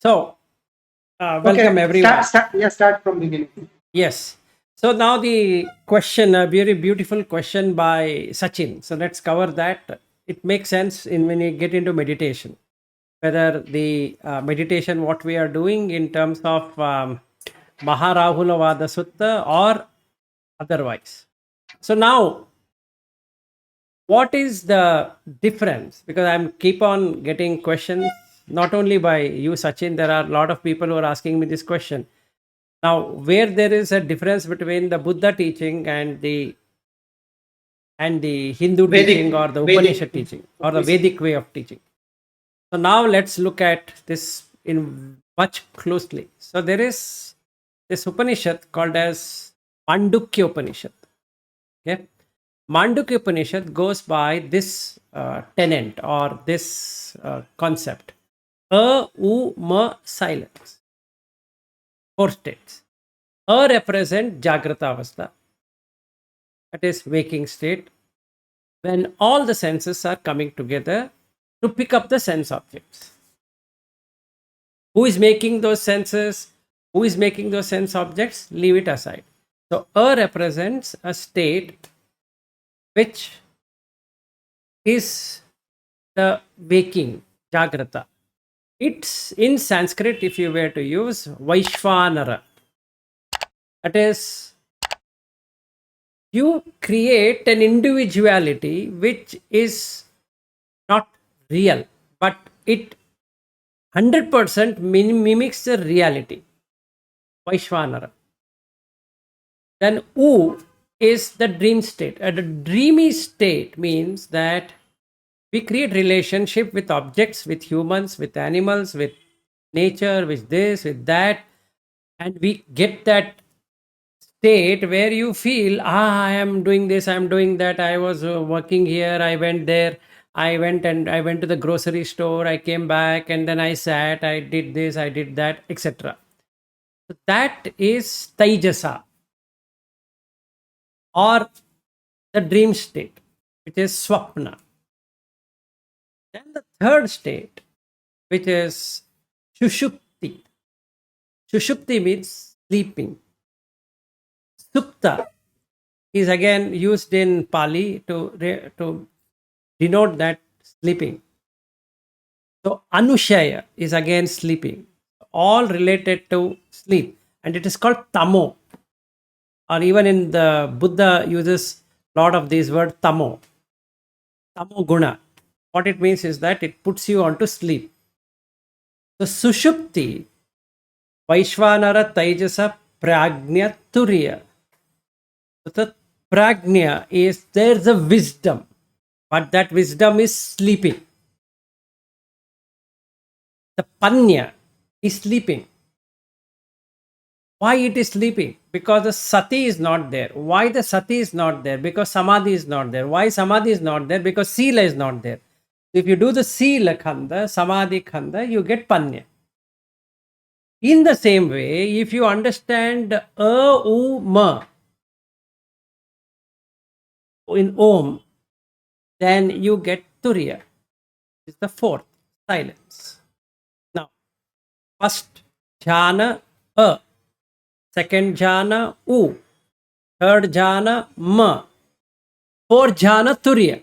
So, welcome Okay, everyone. start from beginning. Yes. So now the question, a very beautiful question by Sachin. So let's cover that. It makes sense in when you get into meditation, whether the meditation what we are doing in terms of Maharahulavada Sutta or otherwise. So now, what is the difference? Because I'm keep on getting questions not only by you, Sachin. There are a lot of people who are asking me this question. Now, where there is a difference between the Buddha teaching and the Hindu teaching or the Vedic. Upanishad teaching or the Vedic way of teaching. So now let's look at this in much closely. So there is this Upanishad called as Mandukya Upanishad. Okay, Mandukya Upanishad goes by this tenant or this concept: ma silence. Four states. Represent Jagrata Avastha, that is waking state, when all the senses are coming together to pick up the sense objects. Who is making those senses? Who is making those sense objects? Leave it aside. So, represents a state which is the waking, Jagrata. It's in Sanskrit, if you were to use Vaishvanara. That is, you create an individuality which is not real, but it 100% mimics the reality. Vaishvanara. Then U is the dream state. The dreamy state means that we create relationship with objects, with humans, with animals, with nature, with this, with that, and we get that state where you feel, I am doing this, I am doing that, I was working here, I went there, I went to the grocery store, I came back, and then I sat, I did this, I did that, etc. So that is Taijasa or the dream state, which is Swapna. Then the third state, which is Shushupti. Shushupti means sleeping. Supta is again used in Pali to denote that sleeping. So Anushaya is again sleeping, all related to sleep, and it is called Tamo, or even in the Buddha uses a lot of these word Tamo, Tamo Guna. What it means is that it puts you on to sleep. So Sushupti, Vaishvanara, Taijasa, Pragnya, Turiya. So the Pragnya is there's a wisdom, but that wisdom is sleeping. The Panya is sleeping. Why it is sleeping? Because the Sati is not there. Why the Sati is not there? Because Samadhi is not there. Why Samadhi is not there? Because Sila is not there. If you do the Sila Khanda, Samadhi Khanda, you get Panya. In the same way, if you understand Ma in Om, then you get Turiya. It's the fourth, silence. Now, first jhana second jhana U, third jhana Ma, fourth jhana Turiya,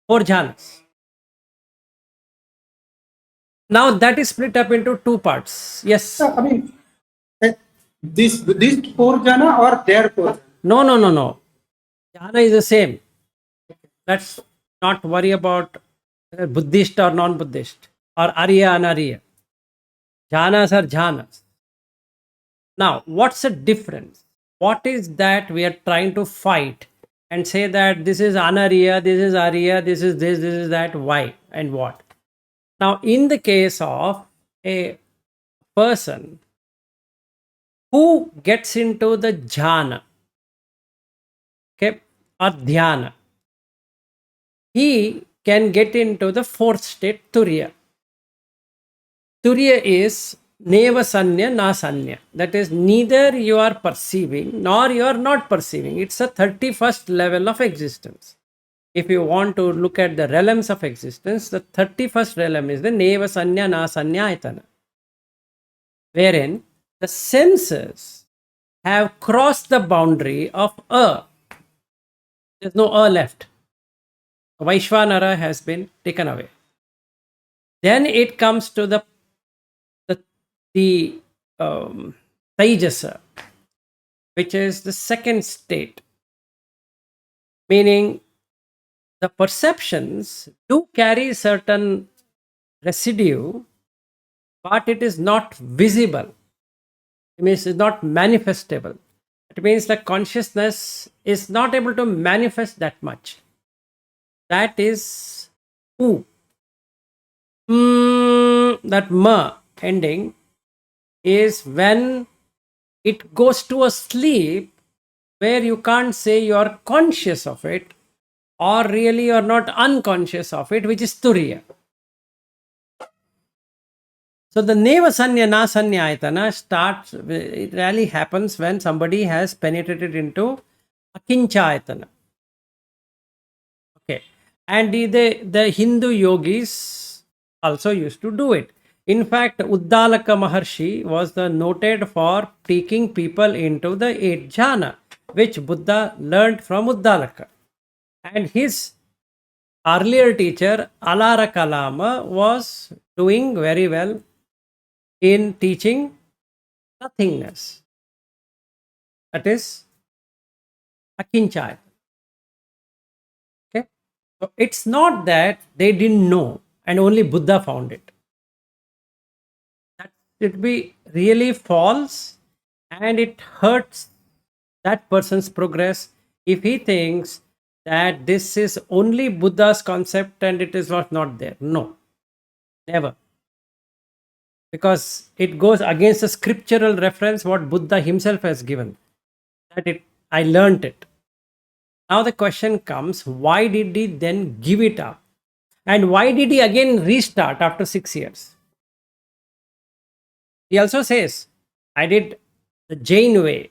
four jhanas. Now that is split up into two parts. Yes. I mean, this four jhana or their four? No. Jhana is the same. Let's not worry about Buddhist or non-Buddhist or Arya and Arya. Jhanas are jhanas. Now, what's the difference? What is that we are trying to fight and say that this is Anarya, this is Arya, this is this is that, why and what? Now, in the case of a person who gets into the jhana, okay, or dhyana, he can get into the fourth state, Turiya. Turiya is Neva Sanya Na Sanya. That is, neither you are perceiving nor you are not perceiving. It's a 31st level of existence. If you want to look at the realms of existence, the 31st realm is the Neva Sanya Na Sanya Aitana. wherein the senses have crossed the boundary of there's no left. Vaishvanara has been taken away. Then it comes to the, the Taijasa, which is the second state, meaning the perceptions do carry certain residue, but it is not visible. It means it's not manifestable. It means that consciousness is not able to manifest that much. That is U. That ma ending is when it goes to a sleep where you can't say you are conscious of it, or really you're not unconscious of it, which is Turiya. So the Neva Sanya Na Sanya Ayatana starts, it really happens when somebody has penetrated into Akincha Ayatana. Okay. And the Hindu yogis also used to do it. In fact, Uddalaka Maharshi was the noted for taking people into the 8 jhana, which Buddha learned from Uddalaka. And his earlier teacher, Alara Kalama, was doing very well in teaching nothingness. That is Akinchaya. Okay. So it's not that they didn't know and only Buddha found it. That would be really false, and it hurts that person's progress if he thinks that this is only Buddha's concept and it is not there. No, never. Because it goes against the scriptural reference what Buddha himself has given. That I learnt it. Now the question comes, why did he then give it up? And why did he again restart after 6 years? He also says, I did the Jain way,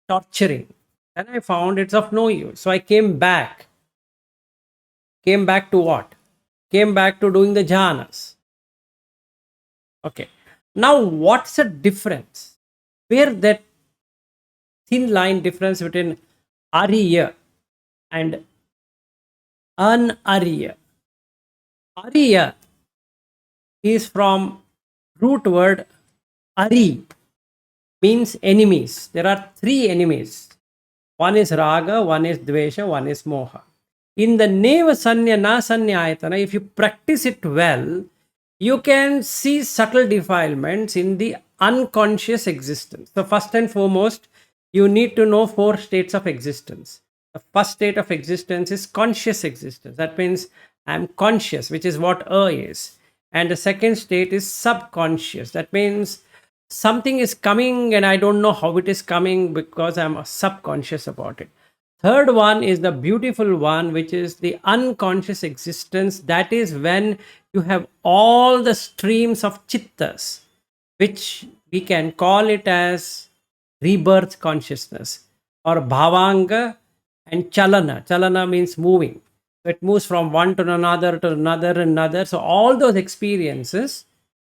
torturing. And I found it's of no use. So I came back. Came back to what? Came back to doing the jhanas. Okay. Now, what's the difference? Where that thin line difference between Ariya and Anariya? Ariya is from root word Ari, means enemies. There are 3 enemies. One is Raga, one is Dvesha, one is Moha. In the Neva Sanya Na Sanya Ayatana, if you practice it well, you can see subtle defilements in the unconscious existence. So, first and foremost, you need to know 4 states of existence. The first state of existence is conscious existence. That means I am conscious, which is what is. And the second state is subconscious. That means something is coming and I don't know how it is coming because I'm subconscious about it. Third one is the beautiful one, which is the unconscious existence. That is when you have all the streams of chittas, which we can call it as rebirth consciousness or bhavanga and chalana. Chalana means moving. It moves from one to another to another and another. So all those experiences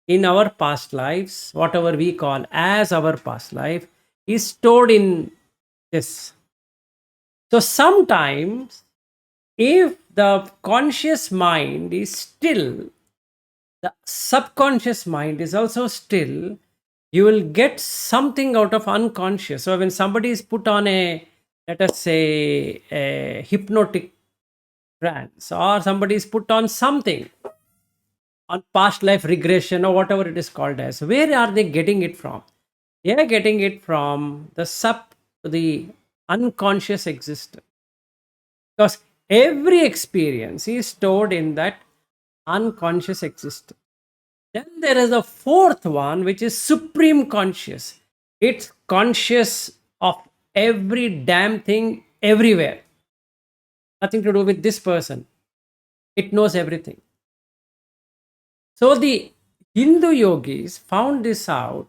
in our past lives, whatever we call as our past life, is stored in this. So sometimes, if the conscious mind is still, the subconscious mind is also still, you will get something out of unconscious. So when somebody is put on let us say, a hypnotic trance, or somebody is put on something, on past life regression or whatever it is called as, where are they getting it from? They are getting it from the unconscious existence. Because every experience is stored in that unconscious existence. Then there is a fourth one, which is supreme conscious. It's conscious of every damn thing everywhere. Nothing to do with this person. It knows everything. So the Hindu yogis found this out,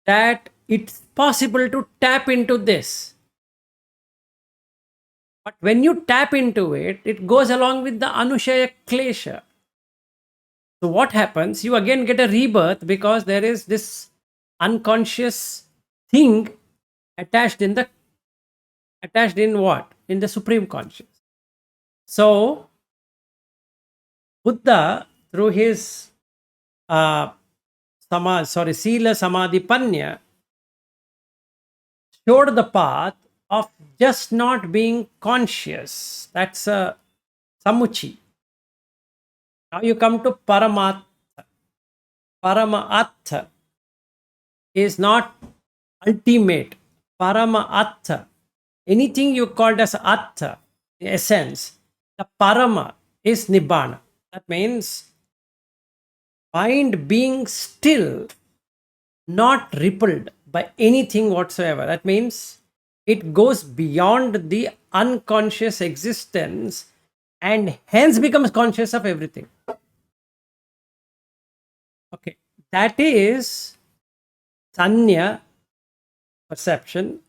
that it's possible to tap into this. But when you tap into it, it goes along with the Anushaya Klesha. So what happens? You again get a rebirth because there is this unconscious thing attached in the attached in what? In the supreme conscious. So Buddha, through his uh, Sila Samadhi Panya, showed the path of just not being conscious. That's a samuchi. Now you come to Paramatma. Paramatma is not ultimate. Paramatma. Anything you called as Atha, essence, the Parama is Nibbana. That means mind being still, not rippled by anything whatsoever. That means it goes beyond the unconscious existence and hence becomes conscious of everything. Okay, that is Sanya, perception,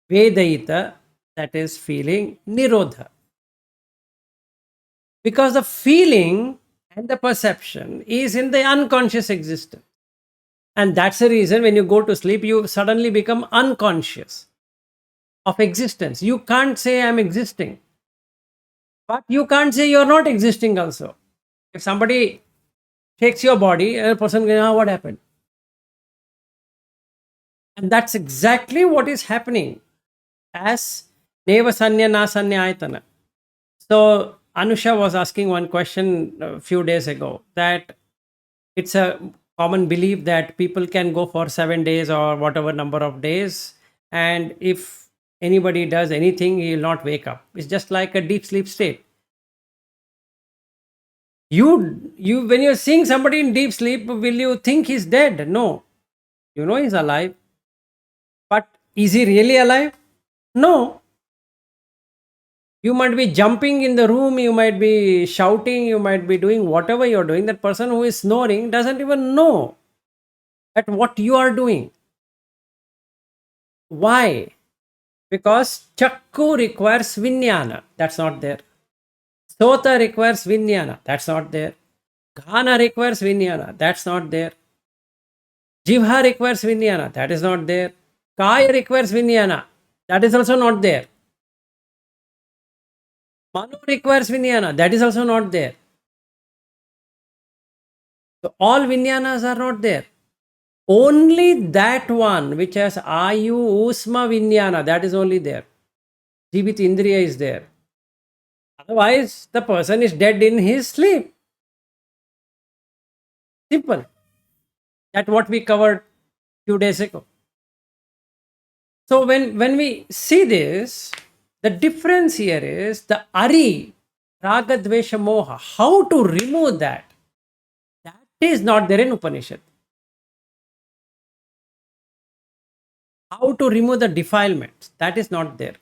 Vedaita, that is feeling, Nirodha. Because the feeling and the perception is in the unconscious existence. And that's the reason when you go to sleep, you suddenly become unconscious of existence. You can't say I'm existing, but you can't say you're not existing also. If somebody takes your body, a person goes, "Ah, what happened?" And that's exactly what is happening as Neva Sanya Na Sanya Ayatana. So Anusha was asking one question a few days ago that it's a common belief that people can go for 7 days or whatever number of days, and if anybody does anything, he will not wake up. It's just like a deep sleep state. You when you're seeing somebody in deep sleep, will you think he's dead? No, you know he's alive, but is he really alive? No. You might be jumping in the room, you might be shouting, you might be doing whatever you're doing. That person who is snoring doesn't even know at what you are doing. Why? Because Chakku requires Vinyana. That's not there. Sota requires Vinyana. That's not there. Ghana requires Vinyana. That's not there. Jivha requires Vinyana. That is not there. Kaya requires Vinyana. That is also not there. Mano requires Vinyana. That is also not there. So all Vinyanas are not there. Only that one which has Ayu Usma Vinyana, that is only there. Jivit Indriya is there. Otherwise, the person is dead in his sleep. Simple. That's what we covered few days ago. So when we see this, the difference here is the Ari, Raga, Dvesha, Moha. How to remove that? That is not there in Upanishad. How to remove the defilements? That is not there.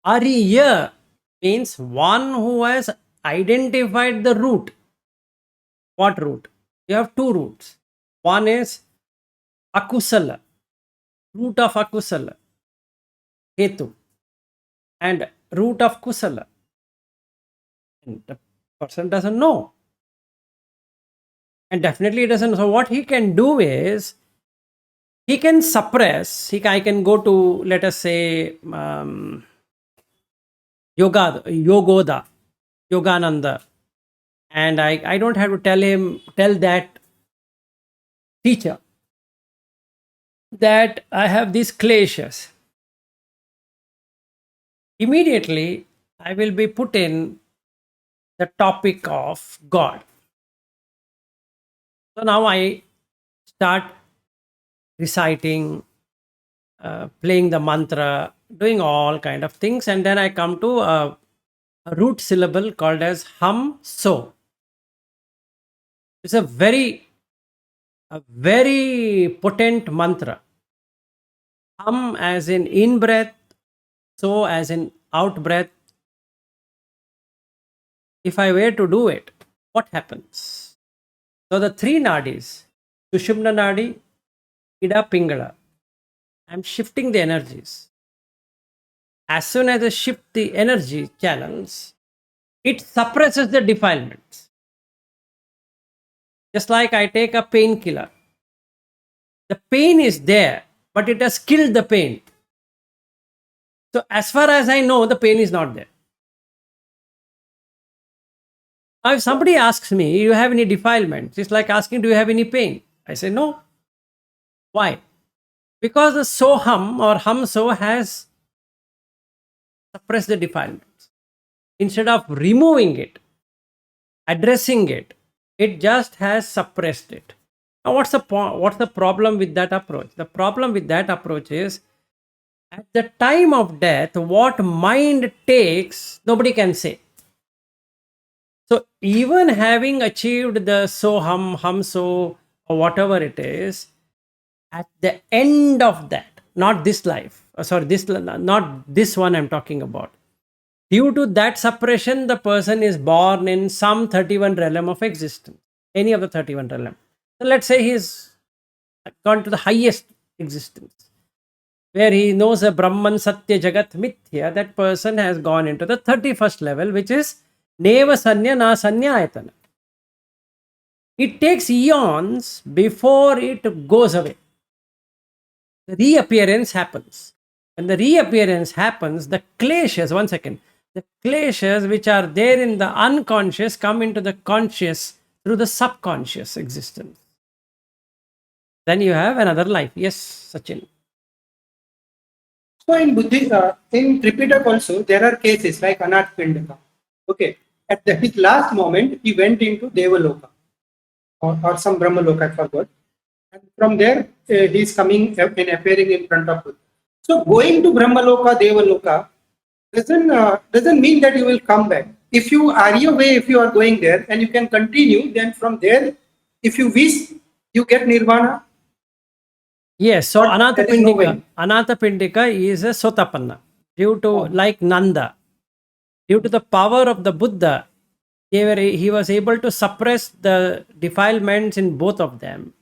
Ariya means one who has identified the root. What root? You have two roots. One is Akusala, root of Akusala, Hetu, and root of Kusala. And the person doesn't know. And definitely he doesn't. So what he can do is he can suppress. I can go to, let us say, Yogoda, Yogananda, and I don't have to tell that teacher that I have these kleshas. Immediately, I will be put in the topic of God. So now I start reciting, playing the mantra, doing all kind of things, and then I come to a root syllable called as hum so. It's a very potent mantra. Hum as in breath, so as in out breath. If I were to do it, what happens? So the three nadis, Sushumna nadi, Ida Pingala, I'm shifting the energies. As soon as I shift the energy channels, it suppresses the defilements. Just like I take a painkiller. The pain is there, but it has killed the pain. So as far as I know, the pain is not there. Now, if somebody asks me, "Do you have any defilements?" It's like asking, "Do you have any pain?" I say, "No." Why? Because the soham or hamso has suppressed the defilements. Instead of removing it, addressing it, it just has suppressed it. Now, what's the problem with that approach? The problem with that approach is at the time of death, what mind takes, nobody can say. So even having achieved the soham, hamso, or whatever it is, at the end of that, not this life, not this one I'm talking about. Due to that suppression, the person is born in some 31 realm of existence, any of the 31 realm. So let's say he's gone to the highest existence, where he knows a Brahman, Satya, Jagat, Mithya. That person has gone into the 31st level, which is Neva Sanya Na Sanya Ayatana. It takes eons before it goes away. The reappearance happens. When the reappearance happens, the kleshas, one second, the kleshas which are there in the unconscious come into the conscious through the subconscious existence. Then you have another life. Yes, Sachin. So in in Tripitaka also, there are cases like Anath Pindika. Okay, at his last moment, he went into Devaloka or some Brahmaloka, I forgot. And from there, he is coming and appearing in front of Buddha. So going to Brahmaloka, Devaloka doesn't mean that you will come back. If you are your way, if you are going there and you can continue, then from there, if you wish, you get nirvana. Yes, so But there is no way. Anathapindika is a Sotapanna. Due to, Oh. like Nanda, due to the power of the Buddha, he was able to suppress the defilements in both of them.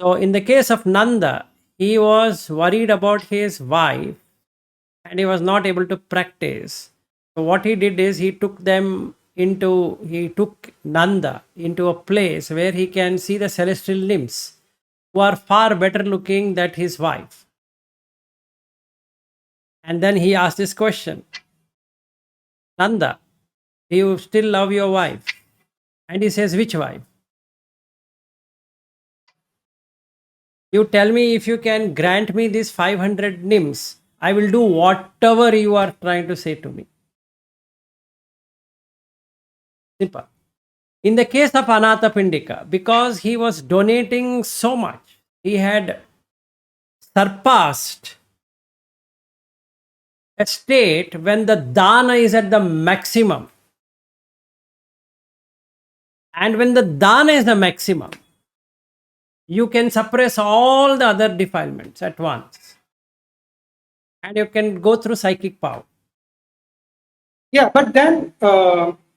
So in the case of Nanda, he was worried about his wife and he was not able to practice. So what he did is he took Nanda into a place where he can see the celestial nymphs who are far better looking than his wife. And then he asked this question, Nanda, do you still love your wife? And he says, which wife? You tell me, if you can grant me these 500 nymphs, I will do whatever you are trying to say to me. Simple. In the case of Anathapindika, because he was donating so much, he had surpassed a state when the dana is at the maximum. And when the dana is the maximum, you can suppress all the other defilements at once. And you can go through psychic power. Yeah, but then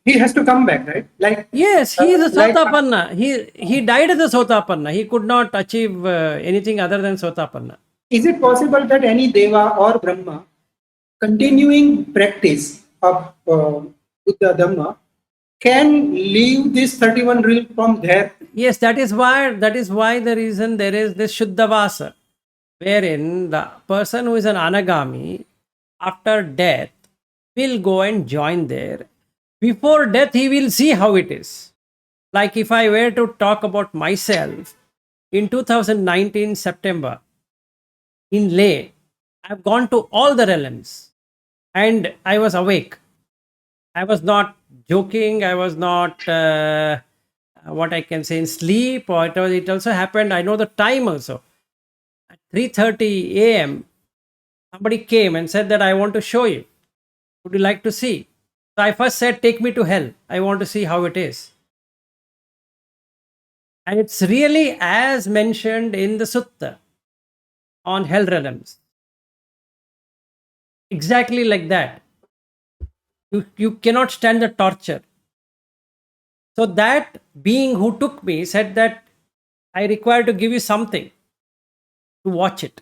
he has to come back, right? Like Yes, he is a like Sotapanna. He died as a Sotapanna. He could not achieve anything other than Sotapanna. is it possible that any Deva or Brahma continuing practice of Buddha Dhamma can leave this 31 realm from there? Yes, that is why the reason there is this Shuddhavasa, wherein the person who is an anagami after death will go and join there. Before death, he will see how it is. Like if I were to talk about myself, in 2019 September, in Leh, I've gone to all the realms and I was awake. I was not joking. I was not what I can say in sleep, or it also happened. I know the time also. At 3:30 a.m., somebody came and said that I want to show you. Would you like to see? So I first said, take me to hell. I want to see how it is. And it's really as mentioned in the Sutta on hell realms. Exactly like that. You cannot stand the torture. So that being who took me said that I require to give you something to watch it.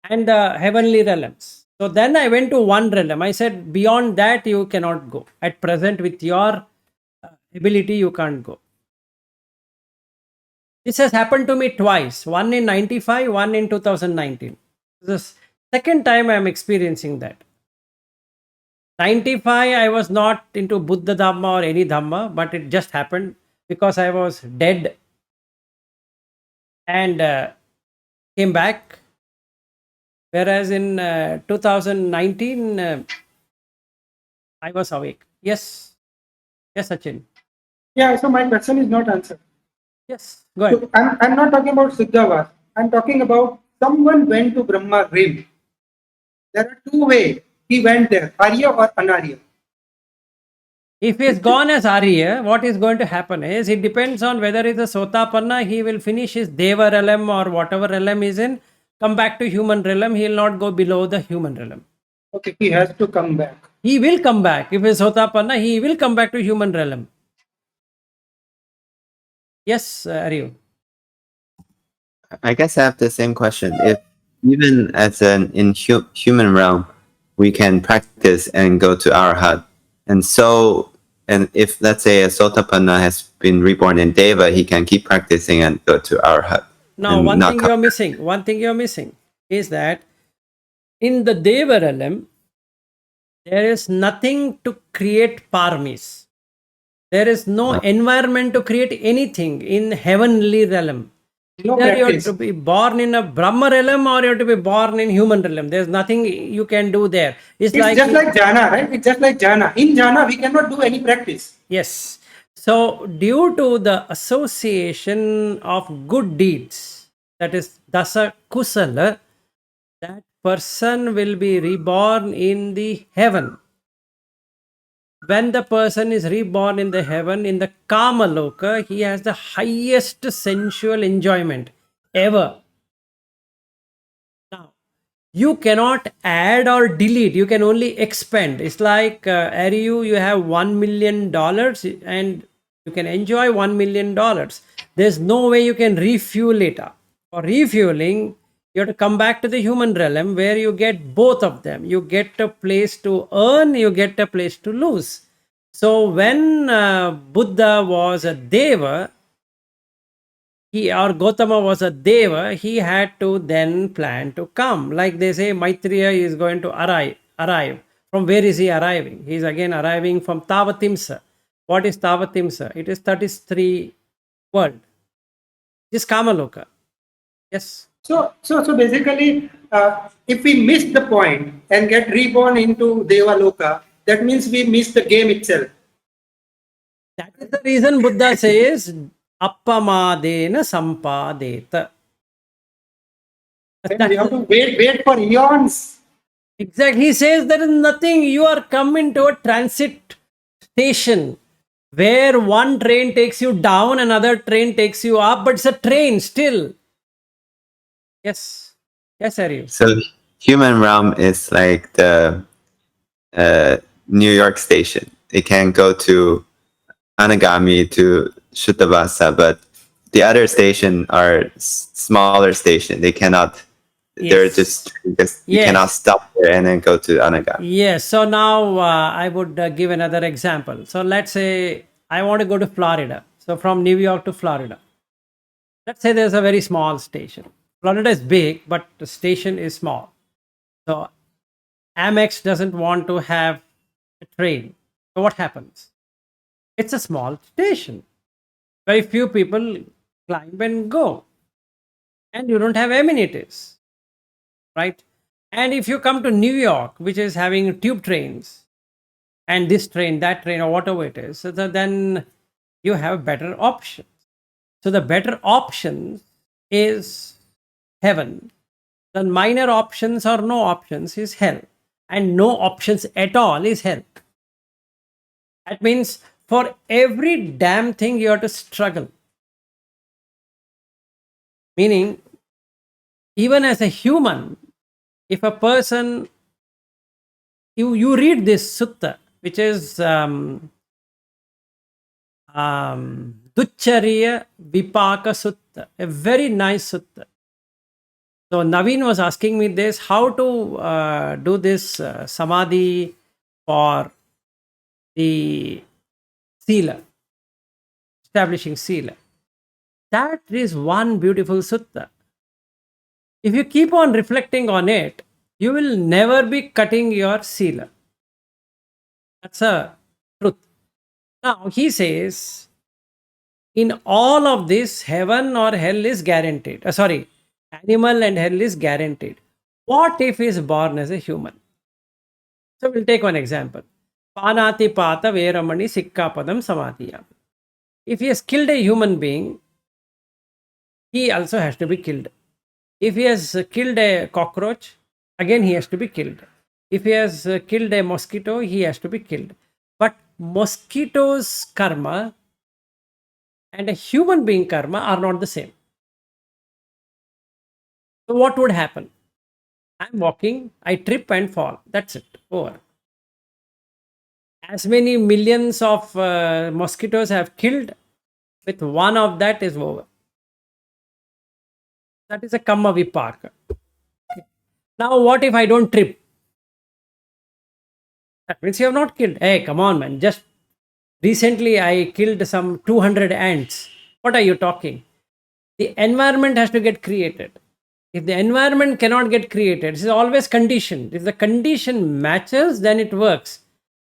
And the heavenly realms. So then I went to one realm. I said, beyond that, you cannot go at present with your ability, you can't go. This has happened to me twice, one in 95, one in 2019. The second time I am experiencing that. 95, I was not into Buddha Dhamma or any Dhamma, but it just happened because I was dead and came back. Whereas in 2019, I was awake. Yes. Yes, Sachin. Yeah, so my question is not answered. Yes. Go ahead. So I'm not talking about Siddhavas. I'm talking about someone went to Brahma realm. There are two ways he went there, Arya or Anarya. If he is gone as Arya, what is going to happen is it depends on whether it's a Sotapanna, he will finish his Deva realm or whatever realm is in, come back to human realm, he will not go below the human realm. Okay, he has to come back. He will come back. If it's Sotapanna, he will come back to human realm. Yes, Aryu. I guess I have the same question. If even as an in human realm, we can practice and go to Arhat, and if let's say a Sotapanna has been reborn in Deva, he can keep practicing and go to Arhat. Now, and one not thing come you're missing. One thing you're missing is that in the Deva realm, there is nothing to create paramis. There is no environment to create anything in heavenly realm. No Either you have practice. to be born in a Brahma realm or you have to be born in human realm. There's nothing you can do there. It's just like Jhāna, right? It's just like Jhāna. In Jhāna, we cannot do any practice. Yes. So, due to the association of good deeds, that is Dasa Kusala, that person will be reborn in the heaven. When the person is reborn in the heaven, in the Kama Loka, he has the highest sensual enjoyment ever. Now, you cannot add or delete, you can only expand. It's like Ariu, you have $1 million and you can enjoy $1 million. There's no way you can refuel it. For refueling, you have to come back to the human realm where you get both of them. You get a place to earn, you get a place to lose. So when Buddha was a Deva, he or Gautama was a Deva, he had to then plan to come. Like they say, Maitreya is going to arrive. From where is he arriving? He is again arriving from Tavatimsa. What is Tavatimsa? It is 33 world. This Kamaloka. Yes. So basically, if we miss the point and get reborn into Devaloka, that means we miss the game itself. That is the reason Buddha says, Appamadena sampadeta. Then we have to wait for eons. Exactly. He says there is nothing. You are coming to a transit station where one train takes you down, another train takes you up, but it's a train still. Yes. Yes, Ariel. So human realm is like the New York station. It can go to Anagami to Shuddhavasa, but the other station are smaller station. They cannot. They're just you cannot stop there and then go to Anagami. Yes. So now I would give another example. So let's say I want to go to Florida. So from New York to Florida. Let's say there's a very small station. Florida is big, but the station is small. So Amex doesn't want to have a train. So what happens? It's a small station. Very few people climb and go. And you don't have amenities. Right? And if you come to New York, which is having tube trains, and this train, that train, or whatever it is, so then you have better options. So the better options is heaven. The minor options or no options is hell. And no options at all is hell. That means for every damn thing you have to struggle. Meaning, even as a human, if a person, you read this sutta, which is Duccharya Vipaka Sutta, a very nice sutta. So Naveen was asking me this, how to do this samadhi for the sila. establishing sila. That is one beautiful sutta. If you keep on reflecting on it, you will never be cutting your sila. That's a truth. Now, he says, in all of this, heaven or hell is guaranteed. Sorry, animal and hell is guaranteed. What if he is born as a human? So, we'll take one example. Panati pata veramani sikkapadam samadhiyam. If he has killed a human being, he also has to be killed. If he has killed a cockroach, again he has to be killed. If he has killed a mosquito, he has to be killed. But mosquito's karma and a human being karma are not the same. So what would happen? I'm walking, I trip and fall. That's it. Over. As many millions of mosquitoes have killed, with one of that is over. That is a karma vipaka. Now, what if I don't trip? That means you have not killed. Hey, come on, man. Just recently, I killed some 200 ants. What are you talking? The environment has to get created. If the environment cannot get created, this is always conditioned. If the condition matches, then it works.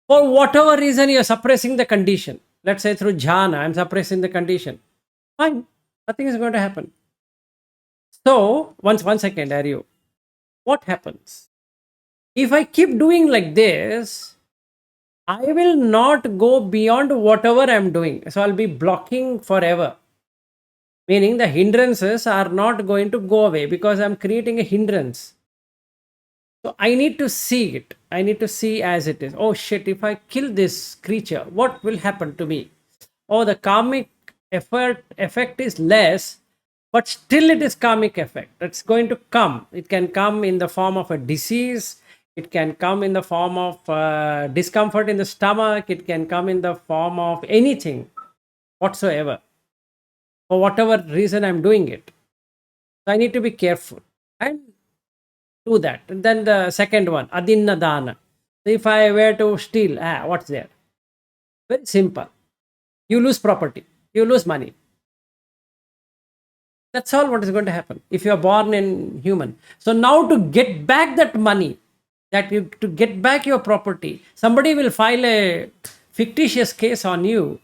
For whatever reason, you're suppressing the condition. Let's say through jhana, I'm suppressing the condition. Fine. Nothing is going to happen. So, one second, Aryu. What happens? If I keep doing like this, I will not go beyond whatever I'm doing. So I'll be blocking forever. Meaning the hindrances are not going to go away because I'm creating a hindrance. So I need to see it. I need to see as it is. Oh shit, if I kill this creature, what will happen to me? Oh, the karmic effect is less, but still it is karmic effect. It's going to come. It can come in the form of a disease. It can come in the form of discomfort in the stomach. It can come in the form of anything whatsoever. For whatever reason I'm doing it. So I need to be careful and do that. And then the second one, adinna dana. So if I were to steal, what's there? Very simple. You lose property. You lose money. That's all what is going to happen if you are born in human. So now to get back that money, to get back your property, somebody will file a fictitious case on you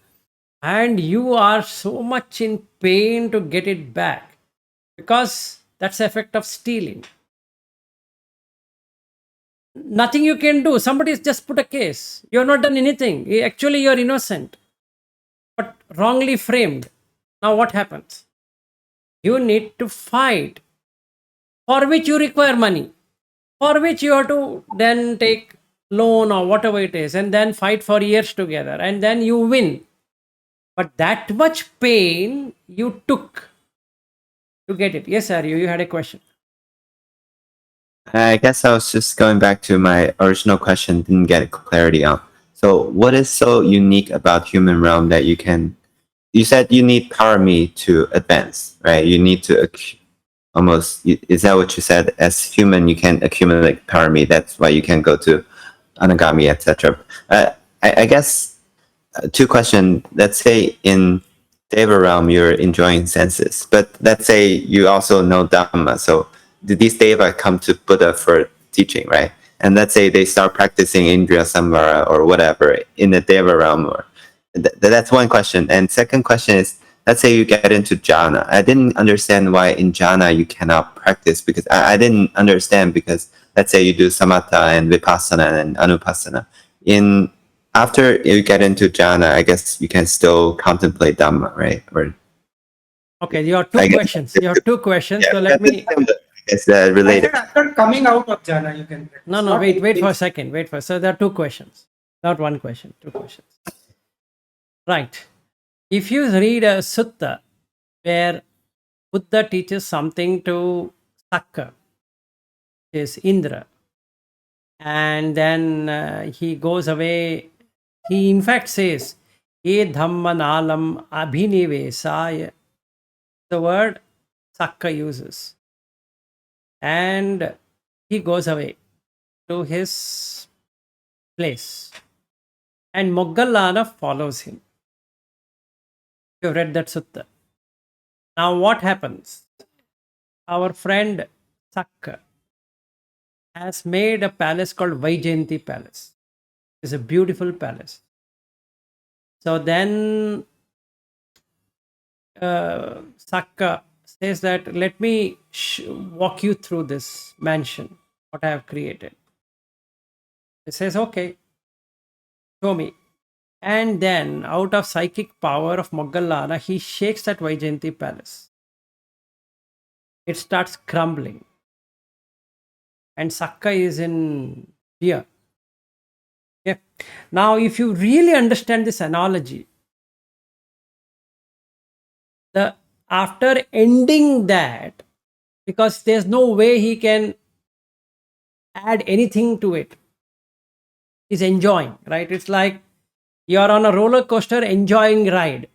and you are so much in pain to get it back because that's the effect of stealing. Nothing you can do. Somebody's just put a case. You have not done anything. Actually, you're innocent, but wrongly framed. Now what happens? You need to fight, for which you require money, for which you have to then take loan or whatever it is, and then fight for years together, and then you win. But that much pain you took to get it. Yes, Aryu, you had a question. I guess I was just going back to my original question, didn't get clarity on. So, what is so unique about human realm that you can? You said you need parami to advance, right? You need to almost. Is that what you said? As human, you can accumulate parami. That's why you can go to anagami, etc. I guess two questions. Let's say in Deva realm, you're enjoying senses, but let's say you also know Dhamma. So these Deva come to Buddha for teaching, right? And let's say they start practicing Indriya Samvara or whatever in the Deva realm. Or that's one question. And second question is, let's say you get into jhana. I didn't understand why in jhana you cannot practice because I didn't understand because let's say you do samatha and vipassana and anupassana. After you get into jhana, I guess you can still contemplate dhamma, right? Or okay, you have two questions. You have two questions. yeah, So let me. It's related. After coming out of jhana, you can practice. No, wait for a second. Wait for. So there are two questions, not one question. Two questions. Right. If you read a sutta where Buddha teaches something to Sakka, is Indra, and then he goes away. He in fact says, "E dhammanalam abhinivesaya." The word Sakka uses, and he goes away to his place, and Moggallana follows him. You've read that sutta. Now, what happens? Our friend Sakka has made a palace called Vaijayanti Palace. It's a beautiful palace. So then Sakka says that let me walk you through this mansion, what I have created. He says, okay, show me. And then, out of psychic power of Moggallana, he shakes that Vaijayanti palace. It starts crumbling. And Sakka is in fear. Okay. Now, if you really understand this analogy, after ending that, because there's no way he can add anything to it, he's enjoying, right? It's like you're on a roller coaster enjoying ride.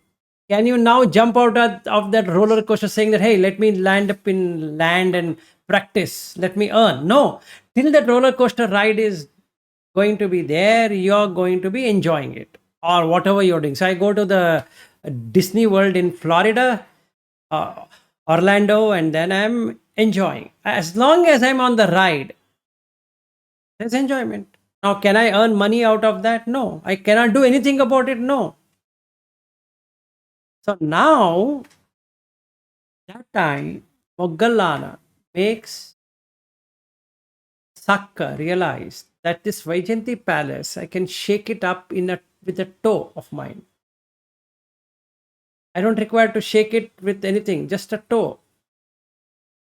Can you now jump out of that roller coaster saying that, hey, let me land up in land and practice, let me earn? No, till that roller coaster ride is going to be there, you're going to be enjoying it or whatever you're doing. So I go to the Disney World in Florida, Orlando, and then I'm enjoying. As long as I'm on the ride, there's enjoyment. Now, can I earn money out of that? No. I cannot do anything about it? No. So now, that time, Moggallana makes Sakka realize that this Vaijayanti palace, I can shake it up with a toe of mine. I don't require to shake it with anything, just a toe.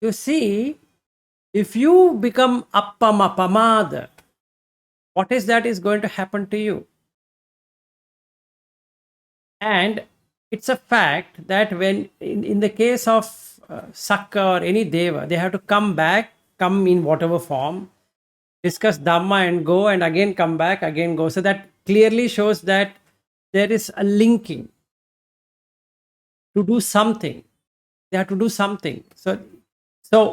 You see, if you become appamapamada, what is that is going to happen to you? And it's a fact that when in the case of Sakka or any deva, they have to come in whatever form, discuss Dhamma and go, and again come back, again go. So that clearly shows that there is a linking to do something. They have to do something. So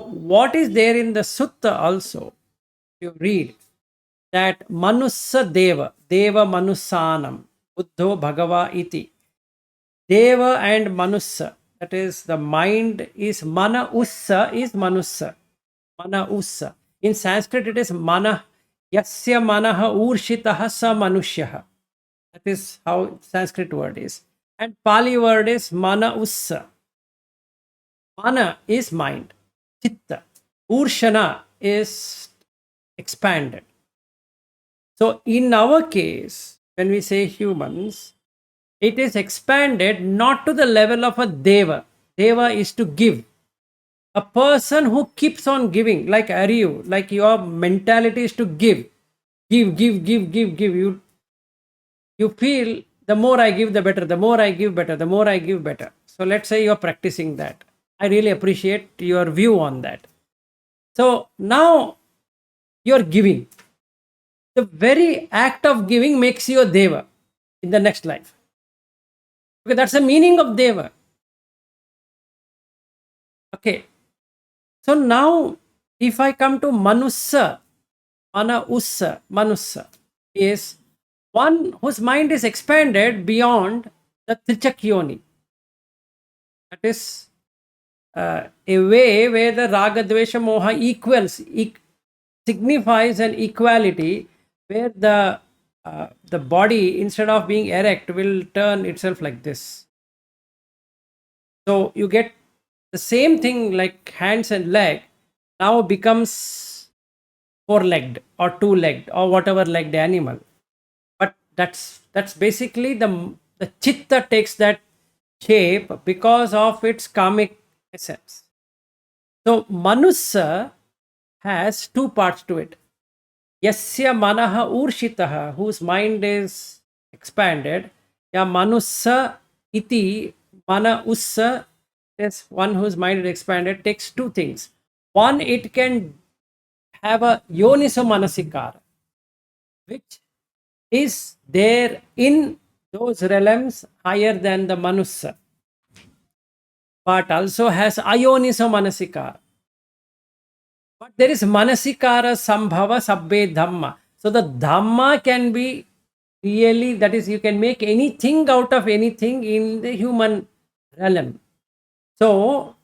what is there in the sutta also, you read that Manussa Deva, Deva Manussanam, Buddho Bhagava iti. Deva and Manussa, that is the mind is Mana Ussa is Manussa. Mana Ussa. In Sanskrit it is Mana, Yasya Manaha Urshitaha Sa Manushyaha. That is how Sanskrit word is. And Pali word is Mana Ussa. Mana is mind, Chitta. Urshana is expanded. So in our case, when we say humans, it is expanded not to the level of a deva. Deva is to give. A person who keeps on giving, like Aryu, like your mentality is to give. Give. You feel the more I give, the better. The more I give, better. The more I give, better. So let's say you're practicing that. I really appreciate your view on that. So now you're giving. The very act of giving makes you a deva in the next life. Okay, that's the meaning of deva. Okay. So now, if I come to Manussa, Manussa is one whose mind is expanded beyond the Trichakyoni. That is a way where the Raga, Dvesha, Moha signifies an equality where the body, instead of being erect, will turn itself like this. So you get the same thing like hands and leg now becomes four-legged or two-legged or whatever legged animal. But that's basically the chitta takes that shape because of its karmic essence. So Manussa has two parts to it. Yasya manaha urshitaha, whose mind is expanded. Ya Manussa iti, mana ussa is one whose mind is expanded, takes two things. One, it can have a yoniso manasikara, which is there in those realms higher than the manussa, but also has ayoniso manasikara. But there is manasikara sambhava sabbe dhamma. So the dhamma can be really, that is, you can make anything out of anything in the human realm. So,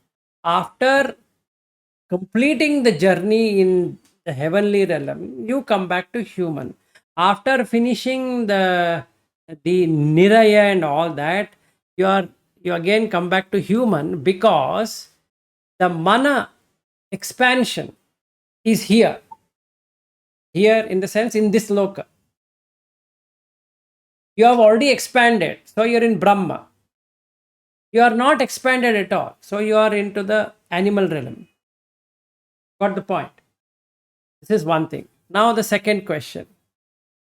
after completing the journey in the heavenly realm, you come back to human. After finishing the niraya and all that, you again come back to human, because the mana expansion is here in the sense in this loka. You have already expanded, so you're in Brahma. You are not expanded at all, so you are into the animal realm. Got the point? This is one thing. Now the second question.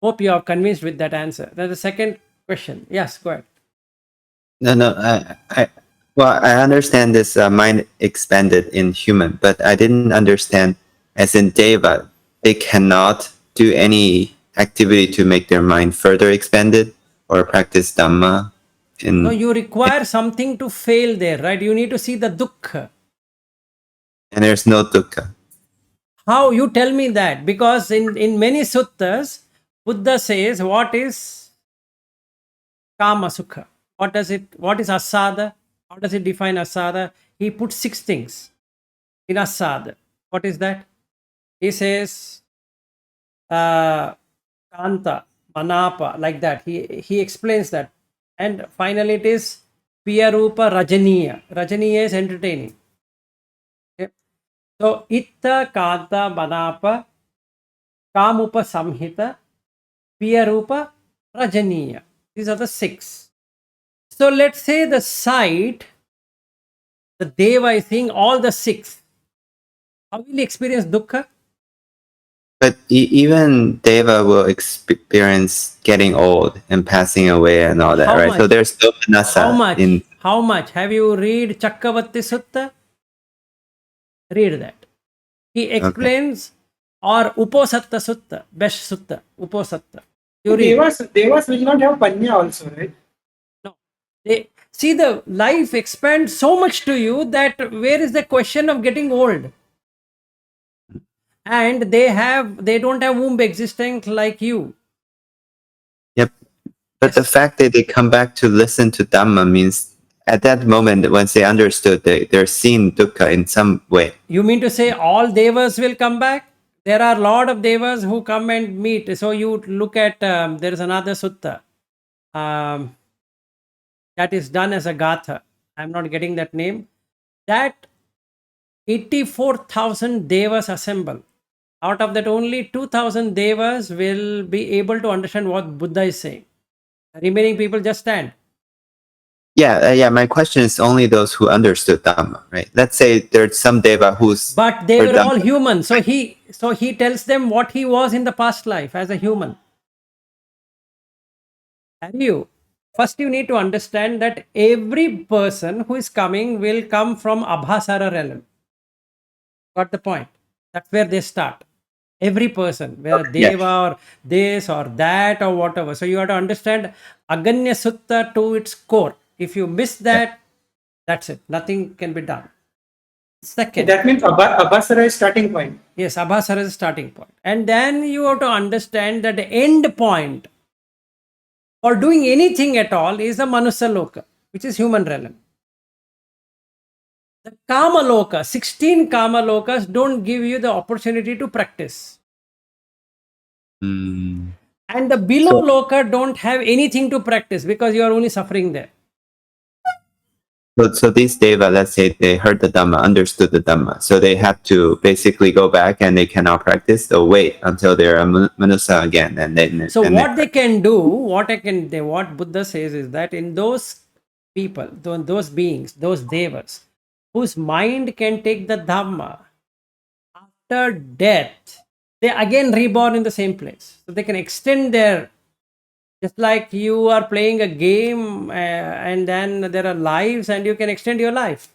Hope you are convinced with that answer. Then the second question. Yes, go ahead. No. Well, I understand this mind expanded in human, but I didn't understand as in Deva, they cannot do any activity to make their mind further expanded or practice Dhamma. No, you require something to fail there, right? You need to see the dukkha. And there's no dukkha. How? You tell me that. Because in many suttas, Buddha says, what is kama sukha? What is asada? How does it define asada? He puts 6 things in asada. What is that? He says kanta, manapa, like that. He explains that. And finally it is piyarupa rajaniya. Rajaniya is entertaining. Okay. So itta, kanta, manapa, kamupa samhita, piyarupa rajaniya. These are the 6. So let's say the sight, the deva is seeing all the 6. How will he experience dukkha? But even Deva will experience getting old and passing away and all that, How right? So much? there's still How manasa much? in. How much? Have you read Chakravarti Sutta? Read that. He explains, or Uposatta Sutta, best Sutta, Uposatta. You read. Devas will not have panya also, right? No. They see the life expands so much to you that where is the question of getting old? And they don't have womb existence like you. Yep. But the fact that they come back to listen to Dhamma means at that moment, once they understood, they're seeing dukkha in some way. You mean to say all devas will come back? There are a lot of devas who come and meet. So you look at, there is another sutta that is done as a gatha. I'm not getting that name. That 84,000 devas assemble. Out of that, only 2,000 devas will be able to understand what Buddha is saying. The remaining people just stand. Yeah. My question is only those who understood Dhamma, right? Let's say there's some deva who's. But they heard were all Dhamma. human. So he tells them what he was in the past life as a human. And first you need to understand that every person who is coming will come from Abhasara realm. Got the point? That's where they start. Every person, whether Yeah. Deva or this or that or whatever. So you have to understand Aganya Sutta to its core. If you miss that, that's it. Nothing can be done. Second, That means Abhasara is starting point. yes, Abhasara is the starting point. And then you have to understand that the end point for doing anything at all is the Manusya Loka, which is human realm. The Kama Loka, 16 Kama Lokas don't give you the opportunity to practice. Mm. And the below Loka don't have anything to practice because you are only suffering there. So these deva, let's say they heard the Dhamma, understood the Dhamma, so they have to basically go back and they cannot practice. They'll wait until they're a manusa again, and then. So and what they can do, what Buddha says is that in those people, those beings, those devas, whose mind can take the Dhamma, after death, they again reborn in the same place. So they can extend their, just like you are playing a game and then there are lives and you can extend your life.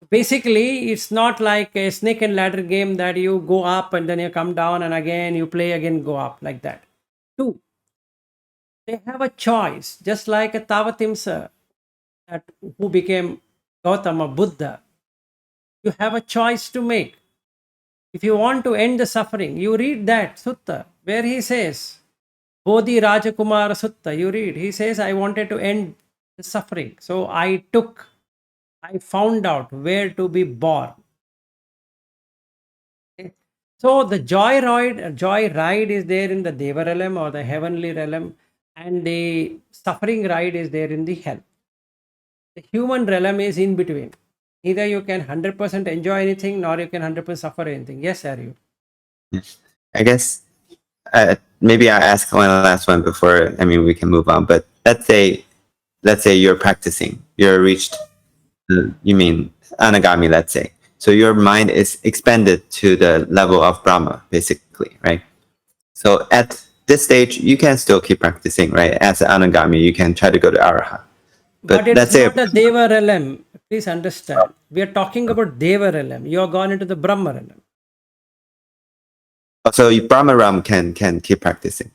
Basically, it's not like a snake and ladder game that you go up and then you come down and again you play again, go up, like that. 2, they have a choice, just like a Tavatimsa who became Gautama Buddha. You have a choice to make. If you want to end the suffering, you read that sutta where he says, Bodhi Rajakumara Sutta, you read, he says, I wanted to end the suffering. So I found out where to be born. Okay. So the joy ride is there in the Deva realm or the heavenly realm, and the suffering ride is there in the hell. The human realm is in between. Either you can 100% enjoy anything, nor you can 100% suffer anything. Yes, are you? Yes. I guess maybe I ask one last one before. I mean, we can move on. But let's say you're practicing. You're reached. You mean anagami? Let's say. So your mind is expanded to the level of Brahma, basically, right? So at this stage, you can still keep practicing, right? As an anagami, you can try to go to arahat. But But it let's is say, not a Deva realm. Please understand. We are talking about Deva realm. You are gone into the Brahma realm. so Brahma Ram can keep practicing.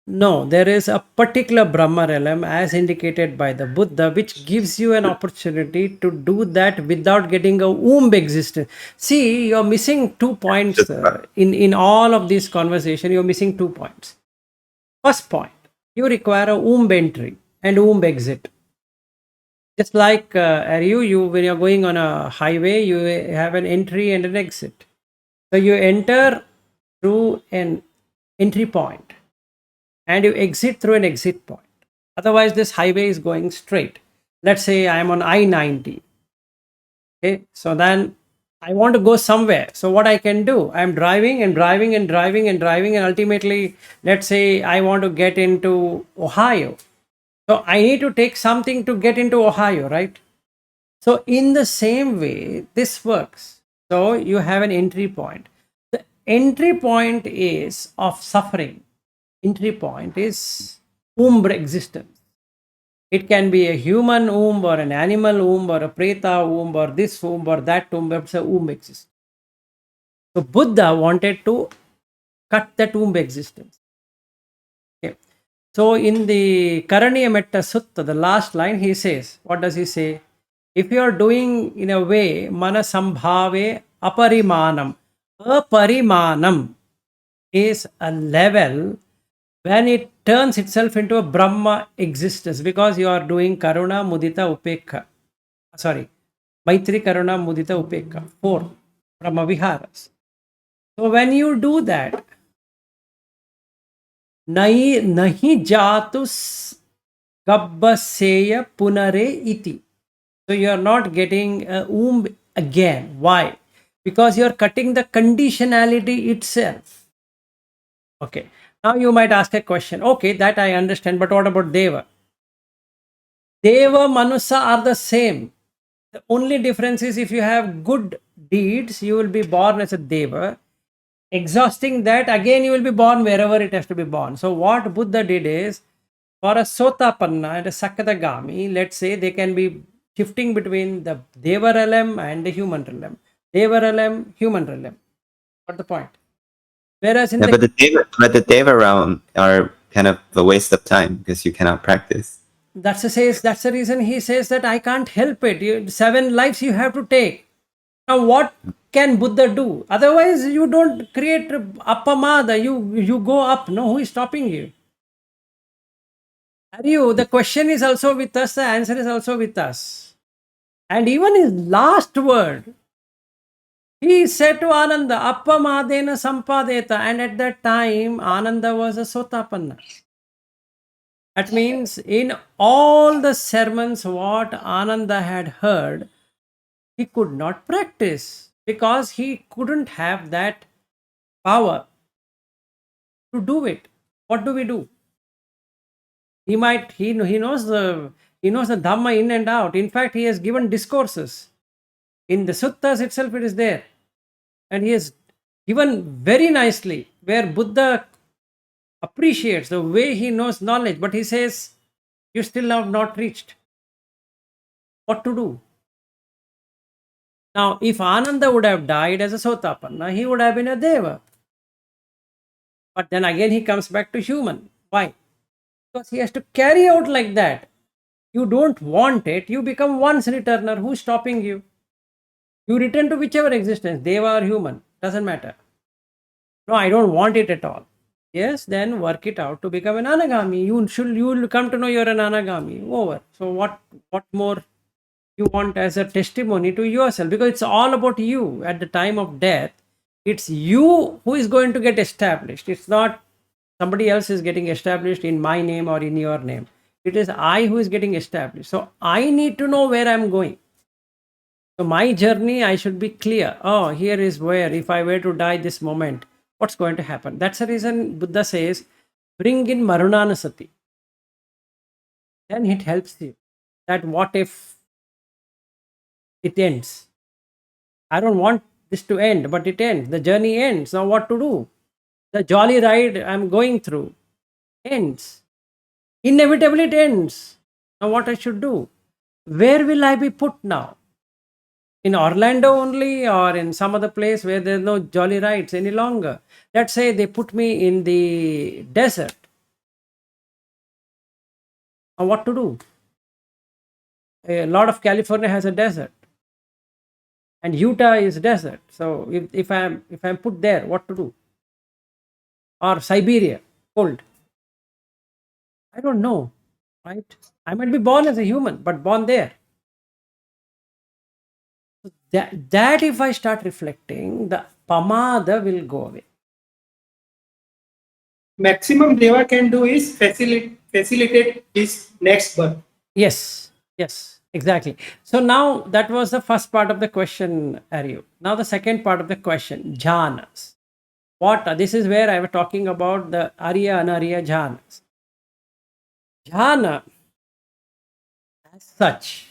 No, there is a particular Brahma realm as indicated by the Buddha, which gives you an opportunity to do that without getting a womb existence. See, you're missing 2 points in all of this conversation. You're missing 2 points. First point, you require a womb entry and womb exit. Just like you when you're going on a highway, you have an entry and an exit. So you enter through an entry point and you exit through an exit point. Otherwise, this highway is going straight. Let's say I am on I-90. Okay, so then I want to go somewhere. So what I can do, I'm driving and driving and driving and driving, and ultimately, let's say I want to get into Ohio. So I need to take something to get into Ohio, right? So in the same way, this works. So you have an entry point. The entry point is of suffering. Entry point is womb existence. It can be a human womb or an animal womb or a preta womb or this womb or that womb. It's a womb existence. So Buddha wanted to cut that womb existence. Okay. So in the Karaniya Metta Sutta, the last line, he says, what does he say? If you are doing in a way, mana sambhave aparimanam. Aparimanam is a level when it turns itself into a Brahma existence, because you are doing Karuna, Mudita, Upekha. Sorry, Maitri, Karuna, Mudita, Upekha. 4 Brahma Viharas. So when you do that, nahi jatus gabbaseya punare iti. So you are not getting a womb again. Why? Because you are cutting the conditionality itself. Okay. Now you might ask a question. Okay, that I understand, but what about Deva? Deva, Manusa are the same. The only difference is if you have good deeds, you will be born as a Deva. Exhausting that, again you will be born wherever it has to be born. So what Buddha did is, for a Sotapanna and a Sakadagami, let's say they can be shifting between the Deva realm and the human realm. Deva realm, human realm. What's the point? Whereas in Yeah, but the Deva realm are kind of a waste of time because you cannot practice. that's the reason he says that I can't help it. 7 lives you have to take. Now what can Buddha do? Otherwise you don't create appamada. You go up. No, who is stopping you? Are you? The question is also with us. The answer is also with us. And even his last word, he said to Ananda, Appamadena Sampadeta. And at that time, Ananda was a Sotapanna. That means in all the sermons what Ananda had heard, he could not practice because he couldn't have that power to do it. What do we do? He knows the Dhamma in and out. In fact, he has given discourses. In the suttas itself, it is there. And he has given very nicely where Buddha appreciates the way he knows knowledge, but he says, you still have not reached. What to do? Now, if Ananda would have died as a Sotapanna, he would have been a Deva. But then again, he comes back to human. Why? Because he has to carry out like that. You don't want it, you become once returner. Who's stopping you? You return to whichever existence, Deva or human, doesn't matter. No, I don't want it at all. Yes, then work it out to become an anagami. You will come to know you're an anagami. Over. So what more you want as a testimony to yourself? Because it's all about you at the time of death. It's you who is going to get established. It's not somebody else is getting established in my name or in your name. It is I who is getting established. So I need to know where I'm going. So my journey, I should be clear. Oh, here is where, if I were to die this moment, what's going to happen? That's the reason Buddha says, bring in Marunanasati. Then it helps you. That what if it ends? I don't want this to end, but it ends. The journey ends. Now what to do? The jolly ride I'm going through ends. Inevitably it ends. Now what I should do? Where will I be put now? In Orlando only, or in some other place where there's no jolly rides any longer? Let's say they put me in the desert. Now what to do? A lot of California has a desert, and Utah is desert. So if I'm put there, what to do? Or Siberia, cold. I don't know, right? I might be born as a human, but born there. That if I start reflecting, the pamada will go away. Maximum Deva can do is facilitate his next birth. Yes, exactly. So now that was the first part of the question, Aryu. Now the second part of the question, Jhānas. This is where I was talking about the Arya, Anarya, Jhānas. Jhāna as such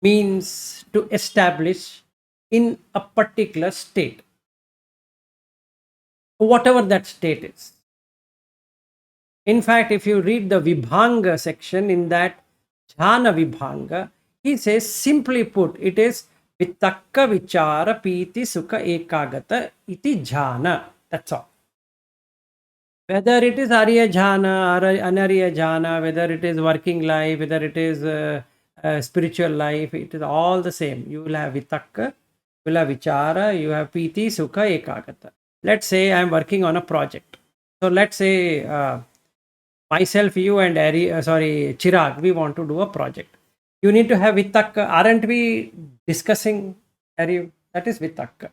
means to establish in a particular state, whatever that state is. In fact, if you read the Vibhanga section, in that Jhana Vibhanga, he says, simply put, it is Vitakka Vichara Piti Sukha Ekagata iti Jhana. That's all. Whether it is Arya Jhana, Anarya Jhana, whether it is working life, whether it is spiritual life, it is all the same. You will have Vitakka, you will have Vichara, you have Piti Sukha Ekagata. Let's say I am working on a project. So let's say myself, you and Chirag, we want to do a project. You need to have Vitakka. Aren't we discussing, Ari? That is Vitakka.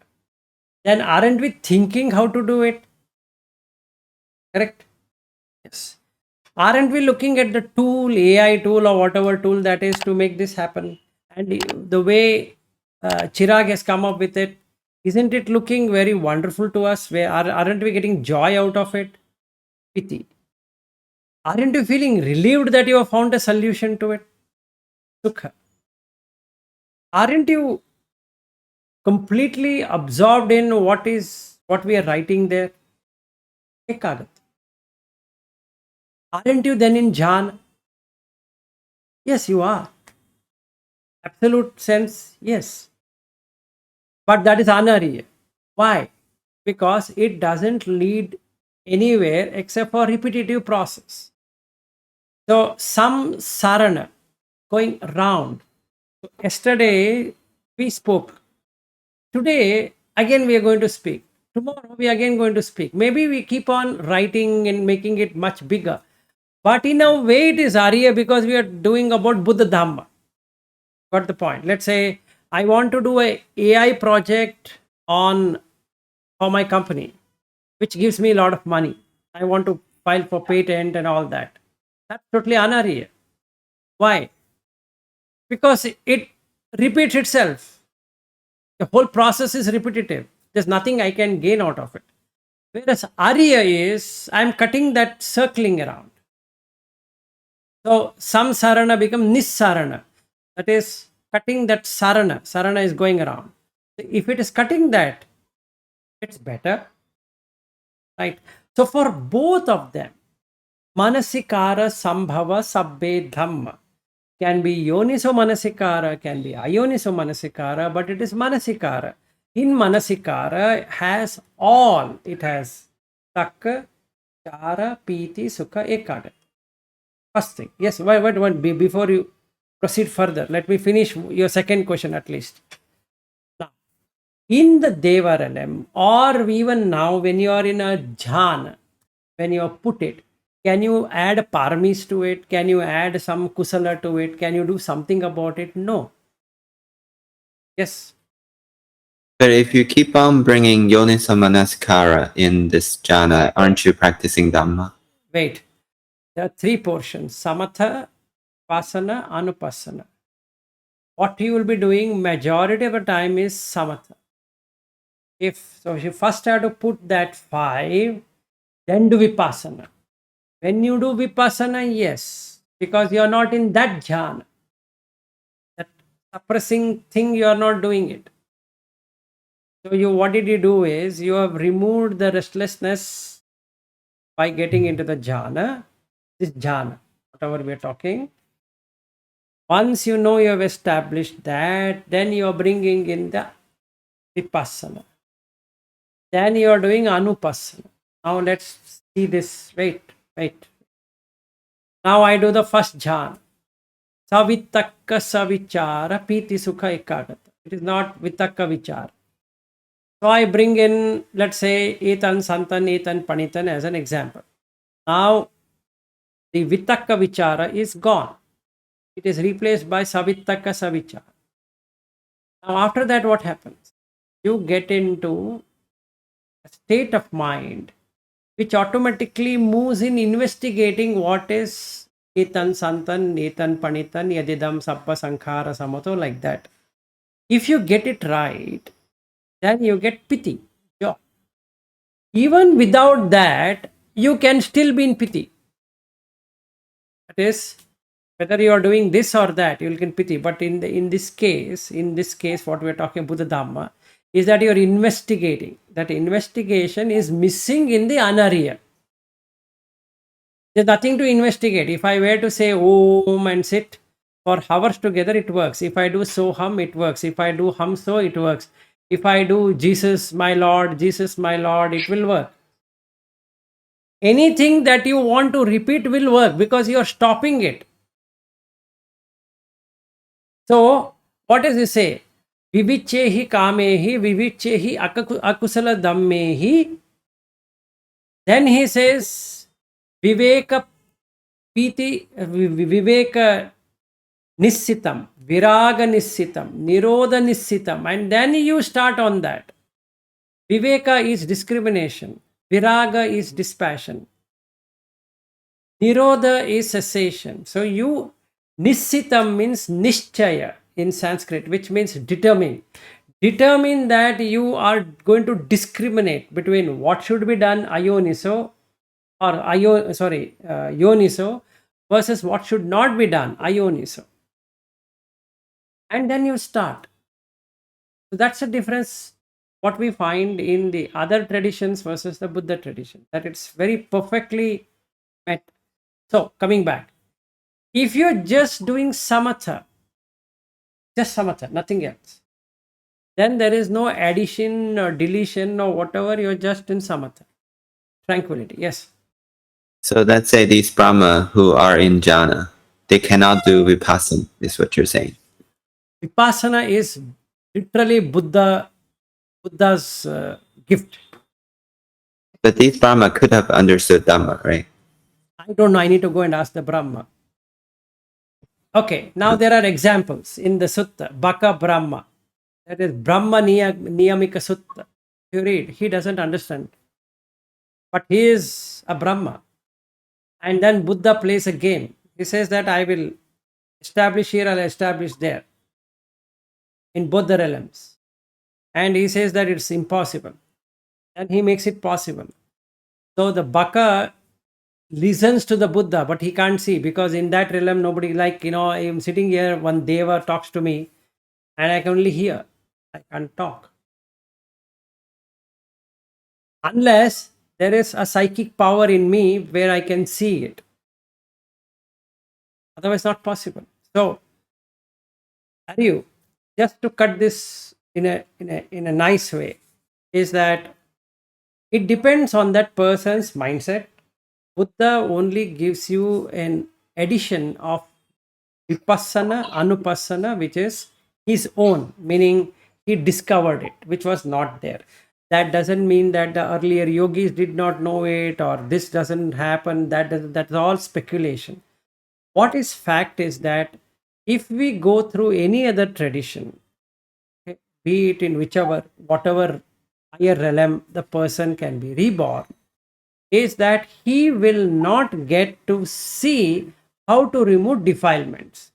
Then aren't we thinking how to do it? Correct? Yes. Aren't we looking at the tool, AI tool or whatever tool that is to make this happen? And the way Chirag has come up with it, isn't it looking very wonderful to us? Aren't we getting joy out of it? Piti. Aren't you feeling relieved that you have found a solution to it? Sukha. Aren't you completely absorbed in what we are writing there? Ekagat. Aren't you then in Jhana? Yes, you are. Absolute sense, yes. But that is Anariya. Why? Because it doesn't lead anywhere except for repetitive process. So some sarana going round. So yesterday we spoke. Today again we are going to speak. Tomorrow we are again going to speak. Maybe we keep on writing and making it much bigger. But in a way it is Arya because we are doing about Buddha Dhamma. Got the point? Let's say I want to do a AI project for my company, which gives me a lot of money. I want to file for patent and all that. That's totally Anarya. Why? Because it repeats itself. The whole process is repetitive. There's nothing I can gain out of it. Whereas Arya is, I'm cutting that circling around. So some sarana become nissarana. That is cutting that sarana. Sarana is going around. If it is cutting that, it's better. Right? So for both of them, Manasikara Sambhava Sabbe Dhamma can be Yoniso Manasikara, can be Ayoniso Manasikara, but it is Manasikara. In Manasikara has all. It has Takka, Chara, Piti, Sukha, Ekagata. First thing. Yes, before you proceed further, let me finish your second question at least. Now, in the Deva realm, or even now when you are in a Jhana, when you put it, can you add paramis to it? Can you add some kusala to it? Can you do something about it? No. Yes. But if you keep on bringing Yonisamanaskara in this jhana, aren't you practicing Dhamma? Wait. There are three portions: samatha, pasana, anupassana. What you will be doing majority of the time is samatha. If you first have to put that 5, then do vipassana. When you do vipassana, yes, because you are not in that jhana, that suppressing thing, you are not doing it. So what did you do is you have removed the restlessness by getting into the jhana, this jhana, whatever we are talking. Once you know you have established that, then you are bringing in the vipassana. Then you are doing anupassana. Now let's see this. Wait. Now I do the first jhana. Savitakka savichara piti sukha ekagata. It is not vitakka vichara. So I bring in, let's say, etan santan, etan panitan as an example. Now the vitakka vichara is gone. It is replaced by savitakka savichara. Now after that, what happens? You get into a state of mind which automatically moves in investigating what is etan santan, etan panitan, yadidam sappa sankhara samato, like that. If you get it right, then you get piti. Joy. Even without that, you can still be in piti. That is, whether you are doing this or that, you will get piti. But in this case, what we are talking Buddha Dhamma is that you are investigating. That investigation is missing in the anarya. There's nothing to investigate. If I were to say Om and sit for hours together, it works. If I do Soham, it works. If I do Hum So, it works. If I do Jesus my Lord, it will work. Anything that you want to repeat will work because you are stopping it. So, what does it say? Vivichehi kamehi, vivichehi akusala dhammehi. Then he says, Viveka piti, Viveka nissitam, viraga nissitam, nirodha nissitam, and then you start on that. Viveka is discrimination, viraga is dispassion, nirodha is cessation. So you, nissitam means nishchaya in Sanskrit, which means determine. Determine that you are going to discriminate between what should be done ayoniso or yoniso versus what should not be done ayoniso. And then you start. So that's the difference what we find in the other traditions versus the Buddha tradition, that it's very perfectly met. So coming back, if you're just doing samatha, nothing else, then there is no addition or deletion or whatever, you're just in samatha, tranquility. Yes. So let's say these Brahma who are in jhana, they cannot do vipassana, is what you're saying. Vipassana is literally Buddha's gift. But these Brahma could have understood Dhamma, right? I don't know. I need to go and ask the Brahma. Okay, now there are examples in the sutta. Baka Brahma. That is Brahma Niyamika Sutta. You read, he doesn't understand. But he is a Brahma. And then Buddha plays a game. He says that I will establish here, I'll establish there. In both the realms. And he says that it's impossible. And he makes it possible. So the Baka listens to the Buddha, but he can't see because in that realm, nobody, like, I'm sitting here, one Deva talks to me and I can only hear. I can't talk. Unless there is a psychic power in me where I can see it. Otherwise, not possible. So, Aryu, just to cut this in a nice way, is that it depends on that person's mindset. Buddha only gives you an addition of vipassana, anupassana, which is his own, meaning he discovered it, which was not there. That doesn't mean that the earlier yogis did not know it, or this doesn't happen. That's all speculation. What is fact is that if we go through any other tradition, okay, be it in whatever higher realm the person can be reborn, is that he will not get to see how to remove defilements.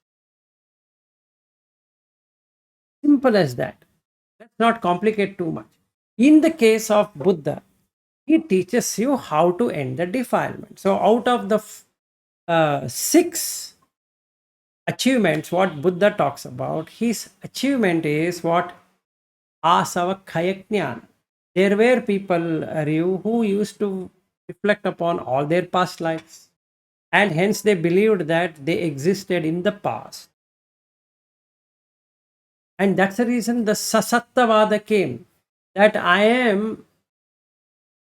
Simple as that. Let's not complicate too much. In the case of Buddha, he teaches you how to end the defilement. So, out of the six achievements, what Buddha talks about, his achievement is what asava kayajnana. There were people, who used to reflect upon all their past lives, and hence they believed that they existed in the past. And that's the reason the Sasattavada came, that I am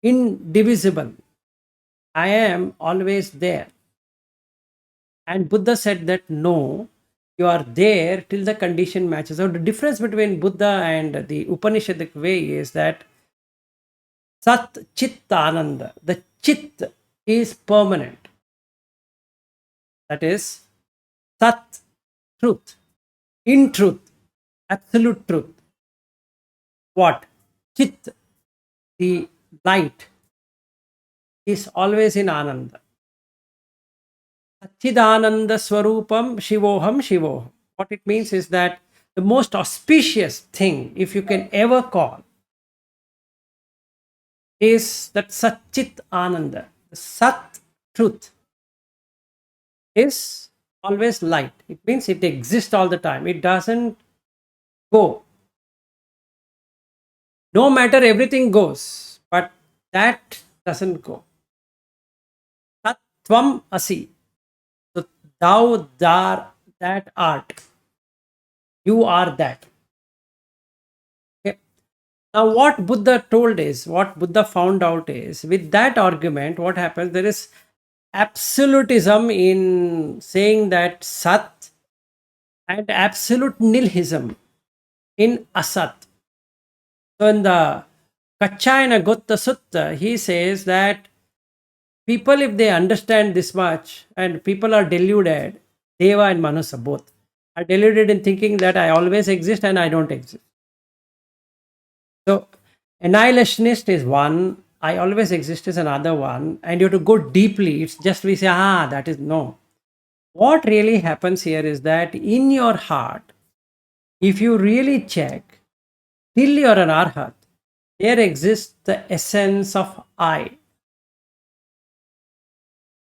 indivisible, I am always there. And Buddha said that no, you are there till the condition matches. So the difference between Buddha and the Upanishadic way is that Sat Chit Ananda, the Chit is permanent. That is Sat, truth, in truth, absolute truth. What? Chit, the light, is always in Ananda. Satchidananda Swarupam Shivoham Shivoham. What it means is that the most auspicious thing, if you can ever call, is that Satchit Ananda. The Sat truth is always light. It means it exists all the time. It doesn't go. No matter, everything goes, but that doesn't go. Tat Tvam Asi. So thou that art. You are that. Okay. Now, what Buddha told is, what Buddha found out is, with that argument, what happens? There is absolutism in saying that Sat, and absolute nihilism in Asat. So, in the Kachayana Gotta Sutta, he says that people, if they understand this much, and people are deluded, Deva and Manusa both are deluded in thinking that I always exist and I don't exist. So, annihilationist is one, I always exist is another one, and you have to go deeply. It's just we say, that is no. What really happens here is that in your heart, if you really check, till you're an arhat, there exists the essence of I.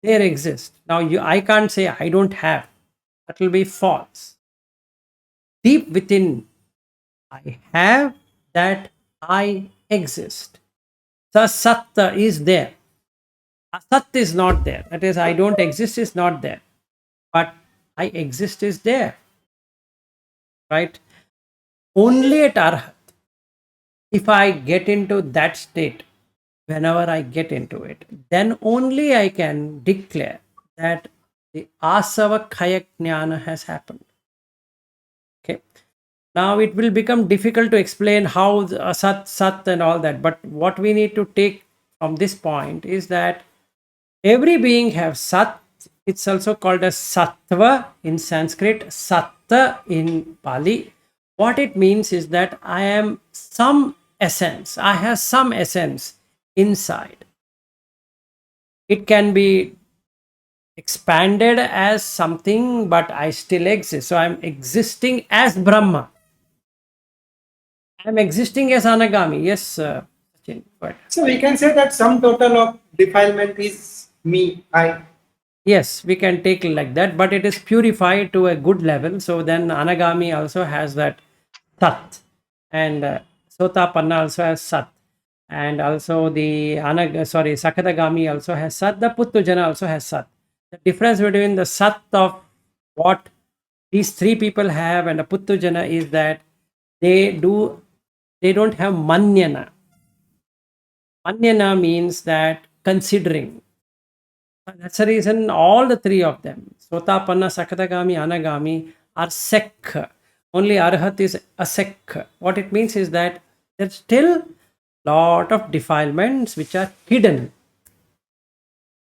There exists. Now, I can't say I don't have. That will be false. Deep within, I have that I exist. The Satta is there. Asat is not there. That is, I don't exist is not there. But I exist is there. Right? Only at Arhat, if I get into that state, whenever I get into it, then only I can declare that the asava kaya jnana has happened. Okay. Now it will become difficult to explain how the sat and all that, but what we need to take from this point is that every being has sat. It's also called as sattva in Sanskrit, satta in Pali. What it means is that I am some essence. I have some essence inside. It can be expanded as something, but I still exist. So I'm existing as Brahma. I'm existing as Anagami. Yes, Sachin, but So we can say that sum total of defilement is me, I. yes, we can take it like that, but it is purified to a good level. So then Anagami also has that Sat, and Sotapanna also has Sat, and also the Sakadagami also has Sat. The Puttujana also has Sat. The difference between the Sat of what these three people have and the Puttujana is that they don't have Manyana. Manyana means that considering. That's the reason all the three of them, Sotapanna, Sakadagami, Anagami, are Sek. Only Arhat is Asek. What it means is that they're still lot of defilements which are hidden.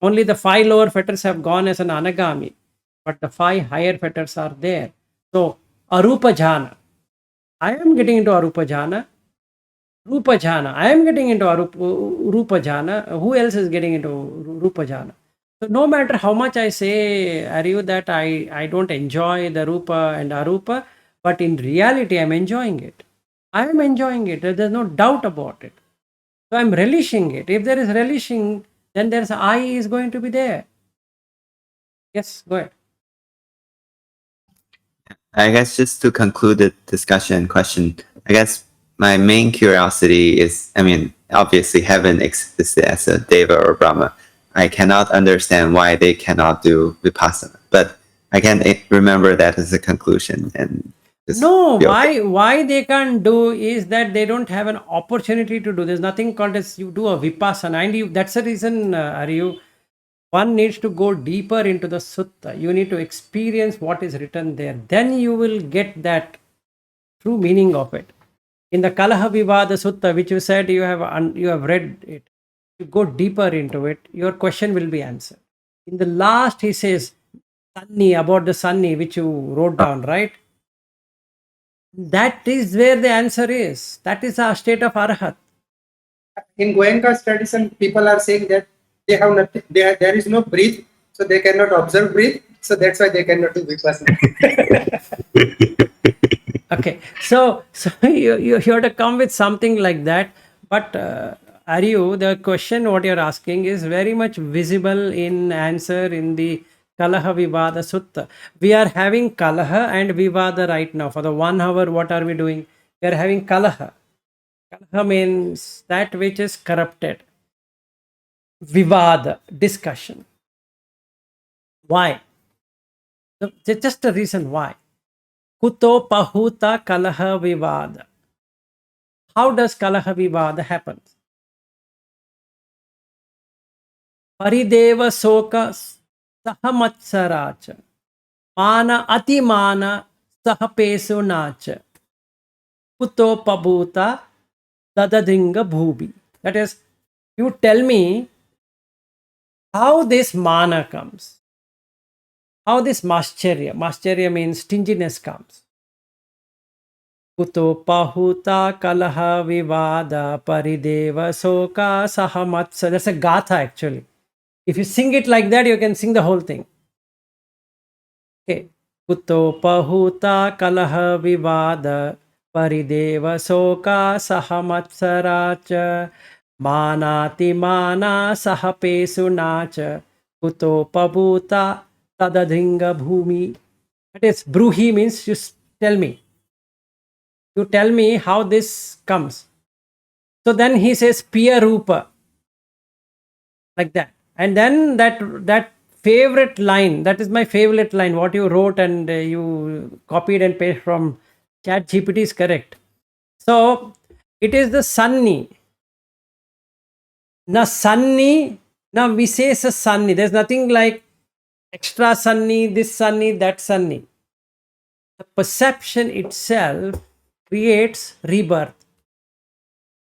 Only the 5 lower fetters have gone as an anagami, but the 5 higher fetters are there. So, arupa jhana. I am getting into arupa jhana. Rupa jhana. I am getting into rupa jhana. Who else is getting into rupa jhana? So, no matter how much I say, Aryu, that I don't enjoy the rupa and arupa, but in reality, I'm enjoying it. I am enjoying it. There's no doubt about it. So I'm relishing it. If there is relishing, then there's I is going to be there. Yes, go ahead. I guess just to conclude the discussion question, I guess my main curiosity is, I mean, obviously heaven exists as a Deva or Brahma. I cannot understand why they cannot do Vipassana, but I can remember that as a conclusion and just No, be okay. why they can't do is that they don't have an opportunity to do. There's nothing called as you do a vipassana, and you, that's the reason. Aryu, one needs to go deeper into the sutta. You need to experience what is written there. Then you will get that true meaning of it. In the Kalaha Vivada Sutta, which you said you have read it, you go deeper into it, your question will be answered. In the last, he says, Sunni, about the Sunni, which you wrote down, right? That is where the answer is. That is our state of Arhat. In Goenka's tradition, people are saying that they have nothing, there is no breath, so they cannot observe breath, so that's why they cannot do vipassana. Okay, so you have to come with something like that. But Aryu, the question what you're asking is very much visible in answer in the Kalaha Vivada Sutta. We are having Kalaha and Vivada right now. For the 1 hour, what are we doing? We are having Kalaha. Kalaha means that which is corrupted. Vivada, discussion. Why? Just a reason why. Kuto pahuta kalaha vivada. How does kalaha vivada happen? Parideva soka sahamatsaracha. Mana atimana sahapesu nacha. Kuto pabuta dadadinga bhubi. That is, you tell me how this mana comes. How this mascharya means stinginess comes. Kuto pahuta kalaha vivada parideva soka sahamatsa. That's a gatha actually. If you sing it like that, you can sing the whole thing. Okay. Kuto pahuta kalaha vivada parideva soka sahamatsaracha manati mana sahapesu nacha kuto pahuta tadadhinga bhumi. That is, bruhi means you tell me. You tell me how this comes. So then he says piya rupa, like that. And then that favorite line, that is my favorite line, what you wrote and you copied and pasted from chat GPT is correct. So it is the sunni. Na sunni, na visesa sunni. There's nothing like extra sunni, this sunni, that sunni. The perception itself creates rebirth.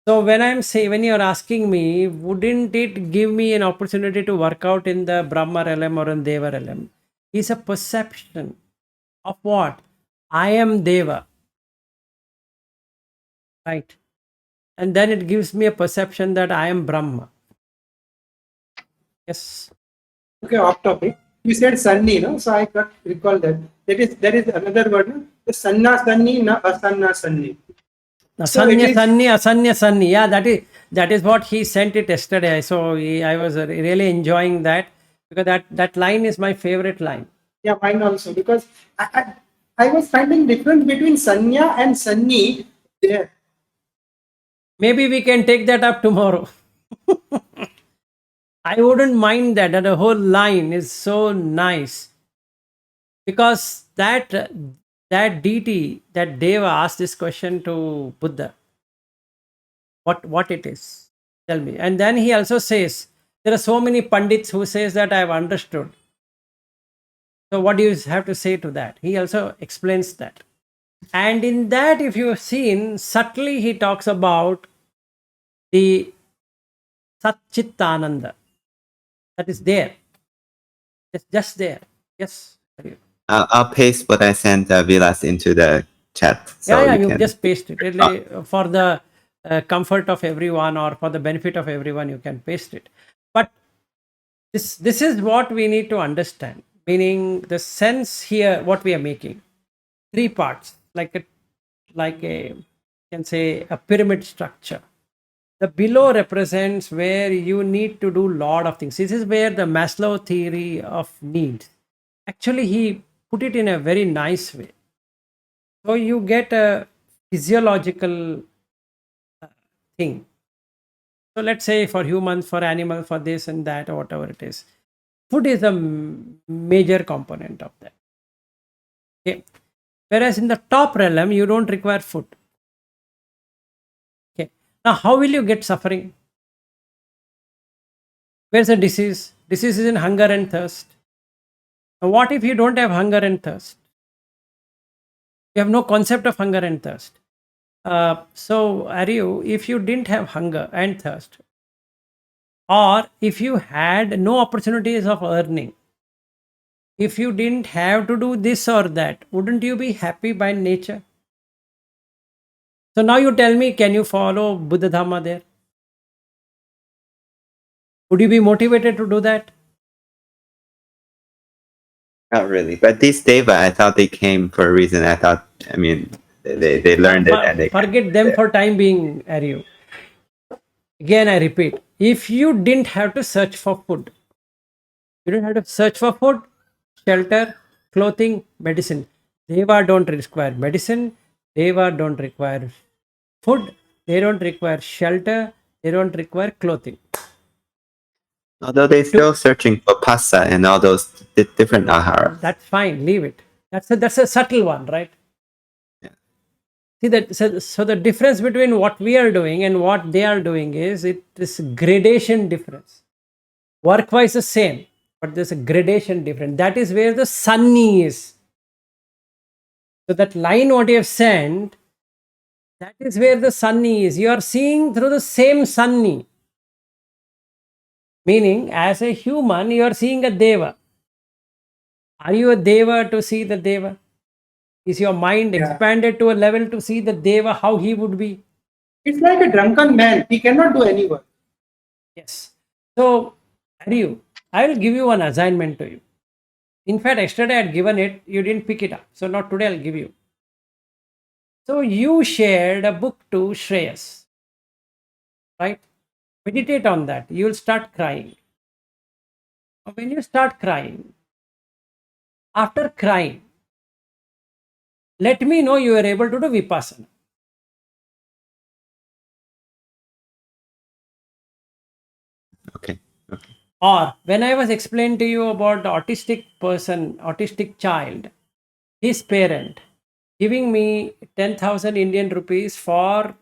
So when you're asking me, wouldn't it give me an opportunity to work out in the Brahma realm or in Deva realm? Is a perception of what? I am Deva. Right. And then it gives me a perception that I am Brahma. Yes. Okay, off topic. You said sunny, no? So I got recall that. There is another word, no? The sanna sunny, na asanna sunny. So it Asanya is, Sanni, Asanya Sanni. Yeah, that is what he sent it yesterday. So I was really enjoying that because that line is my favorite line. yeah, mine also, because I was finding difference between sanya and sunny there. Maybe we can take that up tomorrow. I wouldn't mind that. The whole line is so nice because that deity, that Deva asked this question to Buddha. What it is? Tell me. And then he also says there are so many pandits who says that I have understood. So what do you have to say to that? He also explains that. And in that, if you have seen, subtly he talks about the Satchitananda that is there. It's just there. Yes. I'll paste what I sent Vilas into the chat. So Yeah, you you can. just paste it. Really, for the comfort of everyone or for the benefit of everyone, you can paste it. But this is what we need to understand. Meaning the sense here, what we are making, three parts, like a you can say a pyramid structure. The below represents where you need to do lot of things. This is where the Maslow theory of needs. Actually, he put it in a very nice way. So you get a physiological thing. So let's say for humans, for animals, for this and that, or whatever it is, food is a major component of that. Okay. Whereas in the top realm, you don't require food. Okay. Now, how will you get suffering? Where's the disease? Disease is in hunger and thirst. Now, what if you don't have hunger and thirst? You have no concept of hunger and thirst. So, if you didn't have hunger and thirst, or if you had no opportunities of earning, if you didn't have to do this or that, wouldn't you be happy by nature? So now you tell me, can you follow Buddha Dhamma there? Would you be motivated to do that? Not really. But these deva, I thought they came for a reason. I mean, they learned it and they. Forget them for time being, Aryu. Again, I repeat, if you didn't have to search for food, you didn't have to search for food, shelter, clothing, medicine. Deva don't require medicine. Deva don't require food. They don't require shelter. They don't require clothing. Although they're still searching for pasa and all those different ahara. That's fine. Leave it. That's a subtle one, right? Yeah. See that. So the difference between what we are doing and what they are doing is it is gradation difference. Work-wise, the same, but there's a gradation difference. That is where the sunny is. So that line what you have sent, that is where the sunny is. You are seeing through the same sunny. Meaning, as a human, you are seeing a deva. Are you a deva to see the deva? Is your mind expanded to a level to see the deva, how he would be? It's like a drunken man. He cannot do any work. Yes. So, Aryu, I will give you one assignment to you. In fact, yesterday I had given it, you didn't pick it up. So, not today I'll give you. So, you shared a book to Shreyas, right? Meditate on that. You will start crying. When you start crying, after crying, let me know you are able to do Vipassana. Okay. Or when I was explaining to you about the autistic child, his parent giving me 10,000 Indian rupees for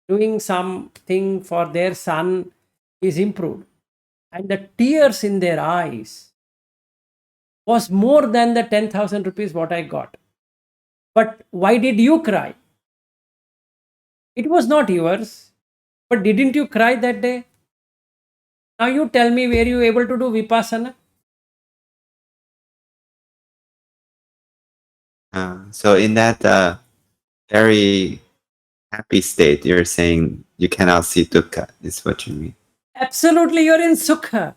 doing something for their son is improved. And the tears in their eyes was more than the 10,000 rupees what I got. But why did you cry? It was not yours. But didn't you cry that day? Now you tell me, were you able to do Vipassana? So in that very happy state, you're saying you cannot see dukkha, is what you mean. Absolutely, you're in Sukha.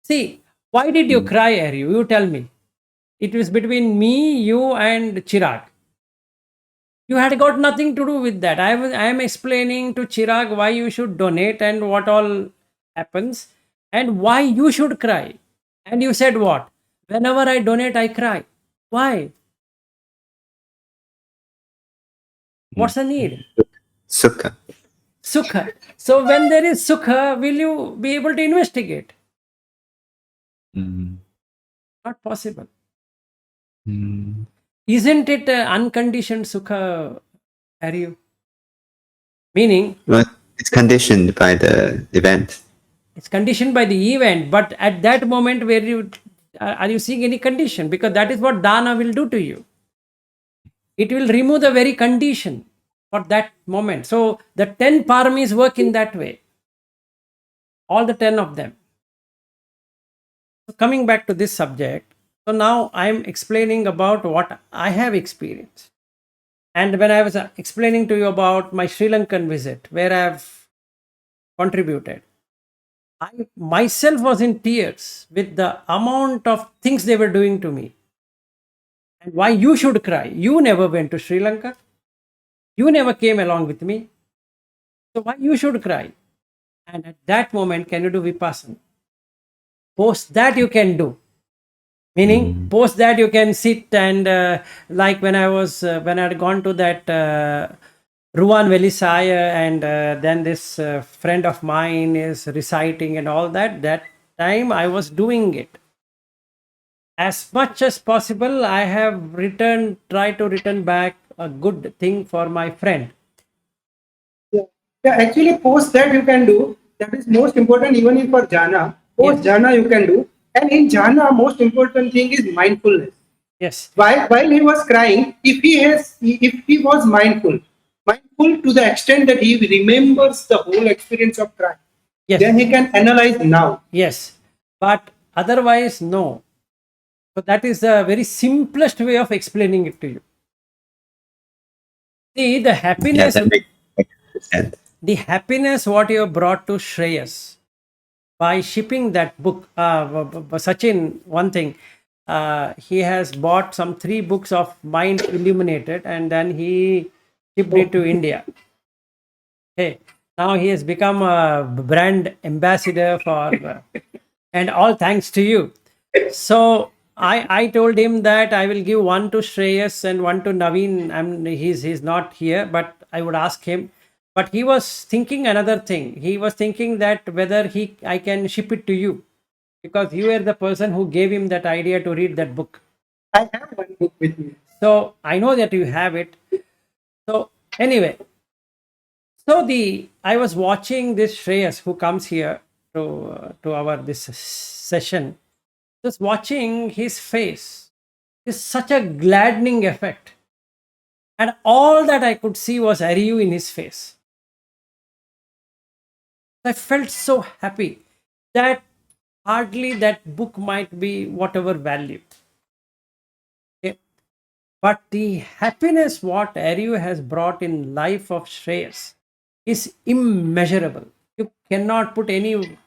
See, why did you cry, Aryu? You tell me. It was between me, you, and Chirag. You had got nothing to do with that. I am explaining to Chirag why you should donate and what all happens and why you should cry. And you said what? Whenever I donate, I cry. Why? What's the need? Sukha. Sukha. So when there is Sukha, will you be able to investigate? Not possible. Isn't it unconditioned Sukha, Harry? Meaning, Well, it's conditioned by the event. it's conditioned by the event, but at that moment, where you are you seeing any condition? Because that is what dana will do to you. It will remove the very condition. for that moment. So the 10 paramis work in that way, all the 10 of them. So coming back to this subject, so now I'm explaining about what I have experienced. And when I was explaining to you about my Sri Lankan visit, where I've contributed, I myself was in tears with the amount of things they were doing to me. And why you should cry? You never went to Sri Lanka. You never came along with me. So why you should cry? And at that moment, can you do vipassana? Post that you can do. Meaning, post that you can sit and like when when I had gone to that Ruan Velisaya, and then this friend of mine is reciting and all that. That time I was doing it as much as possible. I have try to return back a good thing for my friend. Yeah. Yeah, actually, post that you can do. That is most important, even if for jhana. Post Yes. jhana you can do. And in jhana, most important thing is mindfulness. Yes. While he was crying, if he was mindful to the extent that he remembers the whole experience of crying, Yes. then he can analyze now. Yes. But otherwise, no. So that is the very simplest way of explaining it to you. See, the Yeah, happiness, that makes sense. the happiness what you have brought to Shreyas by shipping that book. Sachin, one thing, he has bought some 3 books of Mind Illuminated, and then he shipped it to India. Okay, now he has become a brand ambassador for, and all thanks to you. So I told him that I will give one to Shreyas and one to Naveen. He's not here, but I would ask him. But he was thinking another thing. He was thinking that whether I can ship it to you, because you were the person who gave him that idea to read that book. I have one book with me. So I know that you have it. So anyway, so I was watching this Shreyas who comes here to our this session. Just watching his face is such a gladdening effect, and all that I could see was Ariyu in his face. I felt so happy that hardly that book might be whatever value. Okay. But the happiness what Ariyu has brought in life of Shreyas is immeasurable. You cannot put any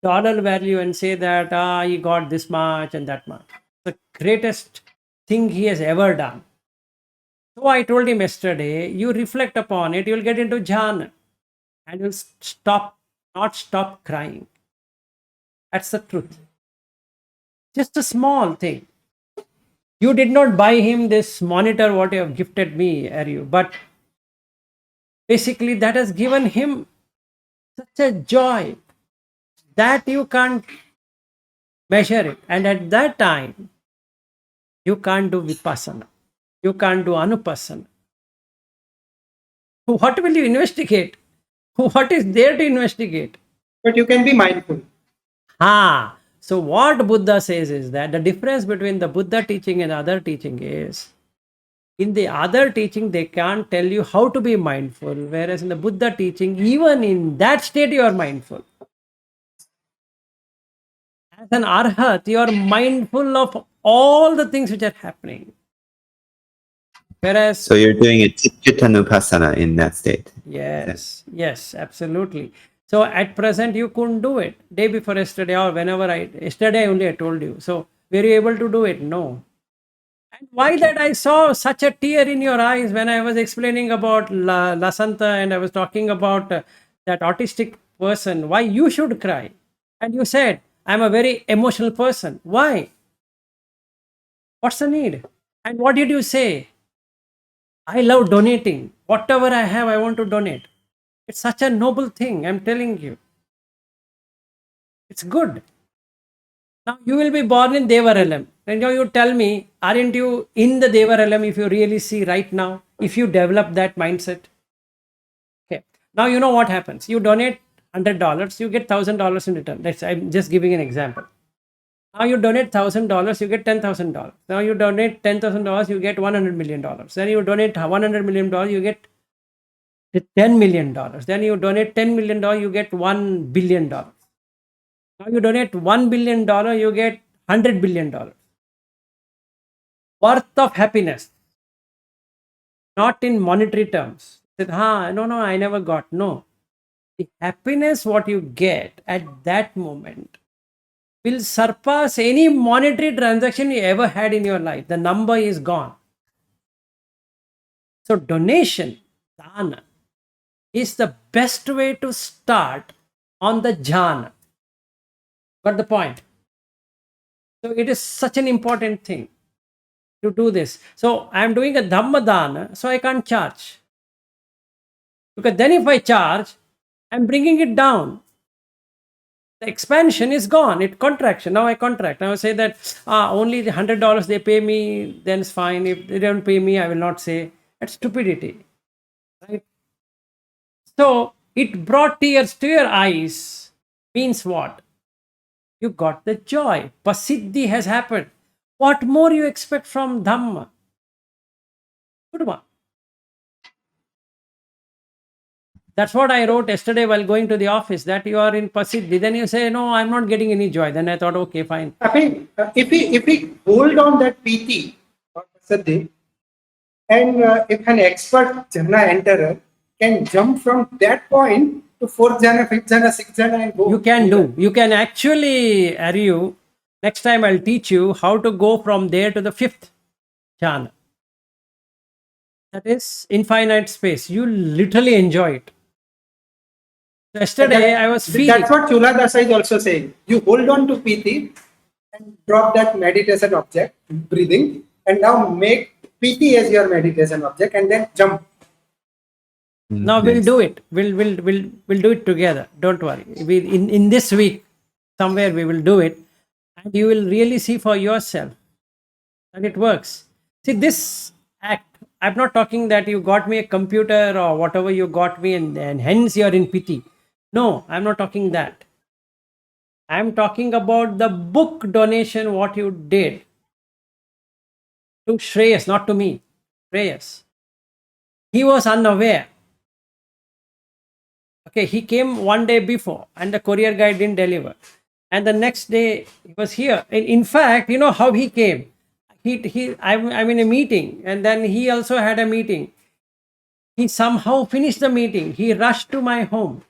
dollar value and say that he got this much and that much. The greatest thing he has ever done. So I told him yesterday, you reflect upon it, you'll get into Jhāna and you'll not stop crying. That's the truth. Just a small thing. You did not buy him this monitor, what you have gifted me, Ariyu, but basically that has given him such a joy that you can't measure it. And at that time, you can't do vipassana, you can't do anupassana. What will you investigate? What is there to investigate? But you can be mindful. So what Buddha says is that the difference between the Buddha teaching and other teaching is, in the other teaching they can't tell you how to be mindful, whereas in the Buddha teaching, even in that state you are mindful. As an arhat, you are mindful of all the things which are happening. Whereas, So you're doing it chittanupassana in that state. yes, absolutely. So at present you couldn't do it. Day before yesterday or yesterday only I told you. So were you able to do it? No. And why that I saw such a tear in your eyes when I was explaining about Lasanta, and I was talking about that autistic person, why you should cry. And you said, I'm a very emotional person. Why? What's the need? And what did you say? I love donating. Whatever I have, I want to donate. It's such a noble thing, I'm telling you. It's good. Now you will be born in Devaralam. And now you tell me, aren't you in the Devaralam if you really see right now, if you develop that mindset? Okay. Now you know what happens. You donate $100, you get $1,000 in return. I'm just giving an example. Now you donate $1,000, you get $10,000. Now you donate $10,000, you get $100 million. Then you donate $100 million, you get $10 million. Then you donate $10 million, you get $1 billion. Now you donate $1 billion, you get $100 billion worth of happiness, not in monetary terms. Said, no, I never got. No. The happiness what you get at that moment will surpass any monetary transaction you ever had in your life. The number is gone. So donation, dana, is the best way to start on the jhana. Got the point? So it is such an important thing to do this. So I am doing a dhamma dana, so I can't charge. Because then if I charge, I'm bringing it down. The expansion is gone. It contraction. Now I contract. Now I say that only the $100 they pay me, then it's fine. If they don't pay me, I will not say. That's stupidity. Right? So it brought tears to your eyes. Means what? You got the joy. Pasiddhi has happened. What more you expect from Dhamma? Good one. That's what I wrote yesterday while going to the office, that you are in Pasiddhi. Then you say, no, I'm not getting any joy. Then I thought, okay, fine. I mean, if we hold on that PT or Siddhi, and if an expert jhana enterer can jump from that point to fourth jhana, fifth jhana, sixth jhana, and go. You can do. You can actually, Aryu, next time I'll teach you how to go from there to the fifth jhana. That is infinite space. You literally enjoy it. Yesterday I was feeling. That's what Chula Dasa is also saying. You hold on to PT and drop that meditation object, breathing, and now make PT as your meditation object, and then jump. Now we'll do it. We'll do it together. Don't worry. In this week, somewhere we will do it, and you will really see for yourself that it works. See, this act, I'm not talking that you got me a computer or whatever you got me, and hence you're in PT. No, I'm not talking that. I'm talking about the book donation, what you did to Shreyas, not to me. Shreyas. He was unaware. Okay, he came one day before and the courier guy didn't deliver. And the next day he was here. In fact, you know how he came? I'm in a meeting, and then he also had a meeting. He somehow finished the meeting. He rushed to my home.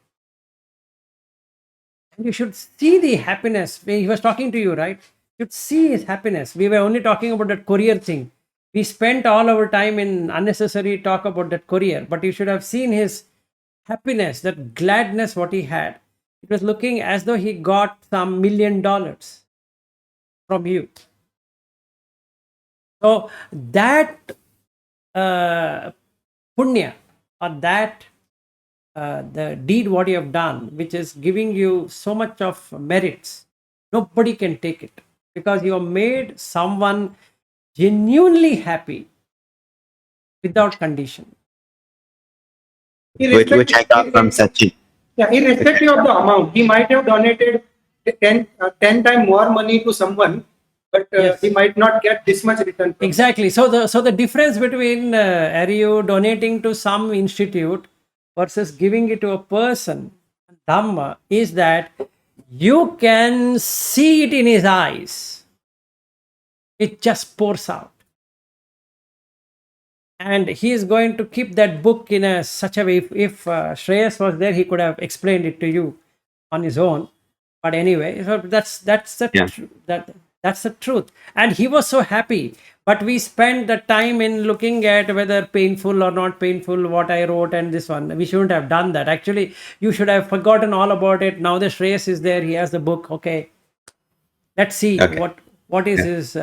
And you should see the happiness. He was talking to you, right? You should see his happiness. We were only talking about that courier thing. We spent all our time in unnecessary talk about that courier, but you should have seen his happiness, that gladness what he had. It was looking as though he got some $1 million from you. So that punya, or that the deed what you have done, which is giving you so much of merits, nobody can take it, because you have made someone genuinely happy without condition. Which I got from Sachin. Yeah, irrespective of the amount, he might have donated 10 times more money to someone, but Yes. he might not get this much return. Exactly. So the difference between are you donating to some institute versus giving it to a person, Dhamma, is that you can see it in his eyes. It just pours out. And he is going to keep that book in such a way. If Shreyas was there, he could have explained it to you on his own. But anyway, so that's the truth. And he was so happy. But we spent the time in looking at whether painful or not painful, what I wrote and this one. We shouldn't have done that. Actually, you should have forgotten all about it. Now the Shreyas is there. He has the book. Okay. Let's see what is his...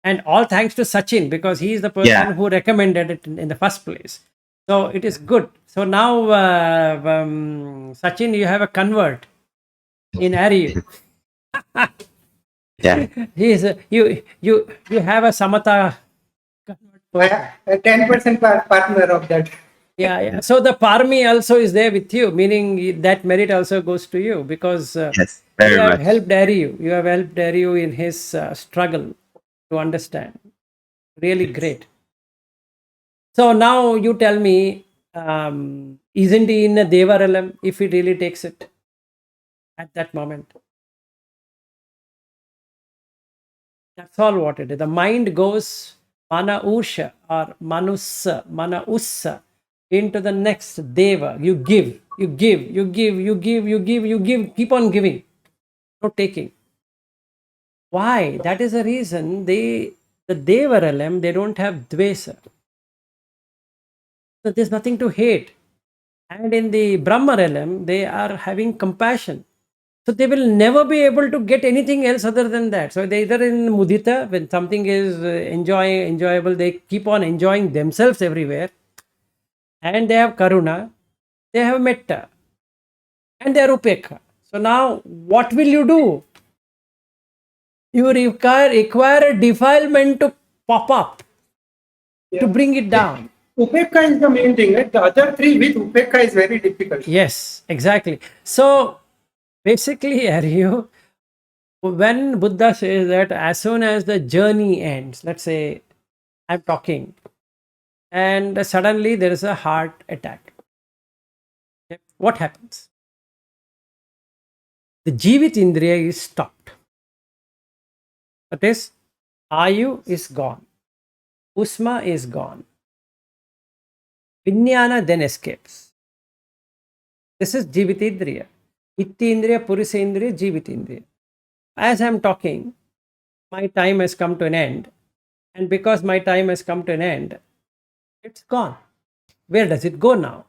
and all thanks to Sachin, because he is the person who recommended it in the first place. So it is good. So now, Sachin, you have a convert in Aryu. Yeah. He is you have a Samatha convert. A 10% partner of that. Yeah. So the Parmi also is there with you, meaning that merit also goes to you, because Yes, very you have much. helped Aryu. You have helped Aryu in his struggle to understand. Really great. So now you tell me, Isn't he in a Deva realm if he really takes it at that moment? That's all what it is. The mind goes mana usha or manussa, mana ussa into the next Deva. You give, you give, you give, you give, you give, you give, keep on giving, no taking. Why? That is the reason the Deva realm, they don't have dvesa. So there's nothing to hate. And in the Brahma realm, they are having compassion. So they will never be able to get anything else other than that. So they either in mudita, when something is enjoyable, they keep on enjoying themselves everywhere. And they have karuna, they have metta, and they are upekha. So now what will you do? You require a defilement to pop up, to bring it down. Upekka is the main thing, right? The other three with Upekka is very difficult. Yes, exactly. So basically, Aryu, when Buddha says that as soon as the journey ends, let's say I'm talking and suddenly there is a heart attack. Okay, what happens? The Jivit Indriya is stopped. That is, Ayu is gone. Usma is gone. Vijnana then escapes. This is Jivitindriya. Ittindriya, Purisendriya, Jivitindriya. As I'm talking, my time has come to an end. And because my time has come to an end, it's gone. Where does it go now?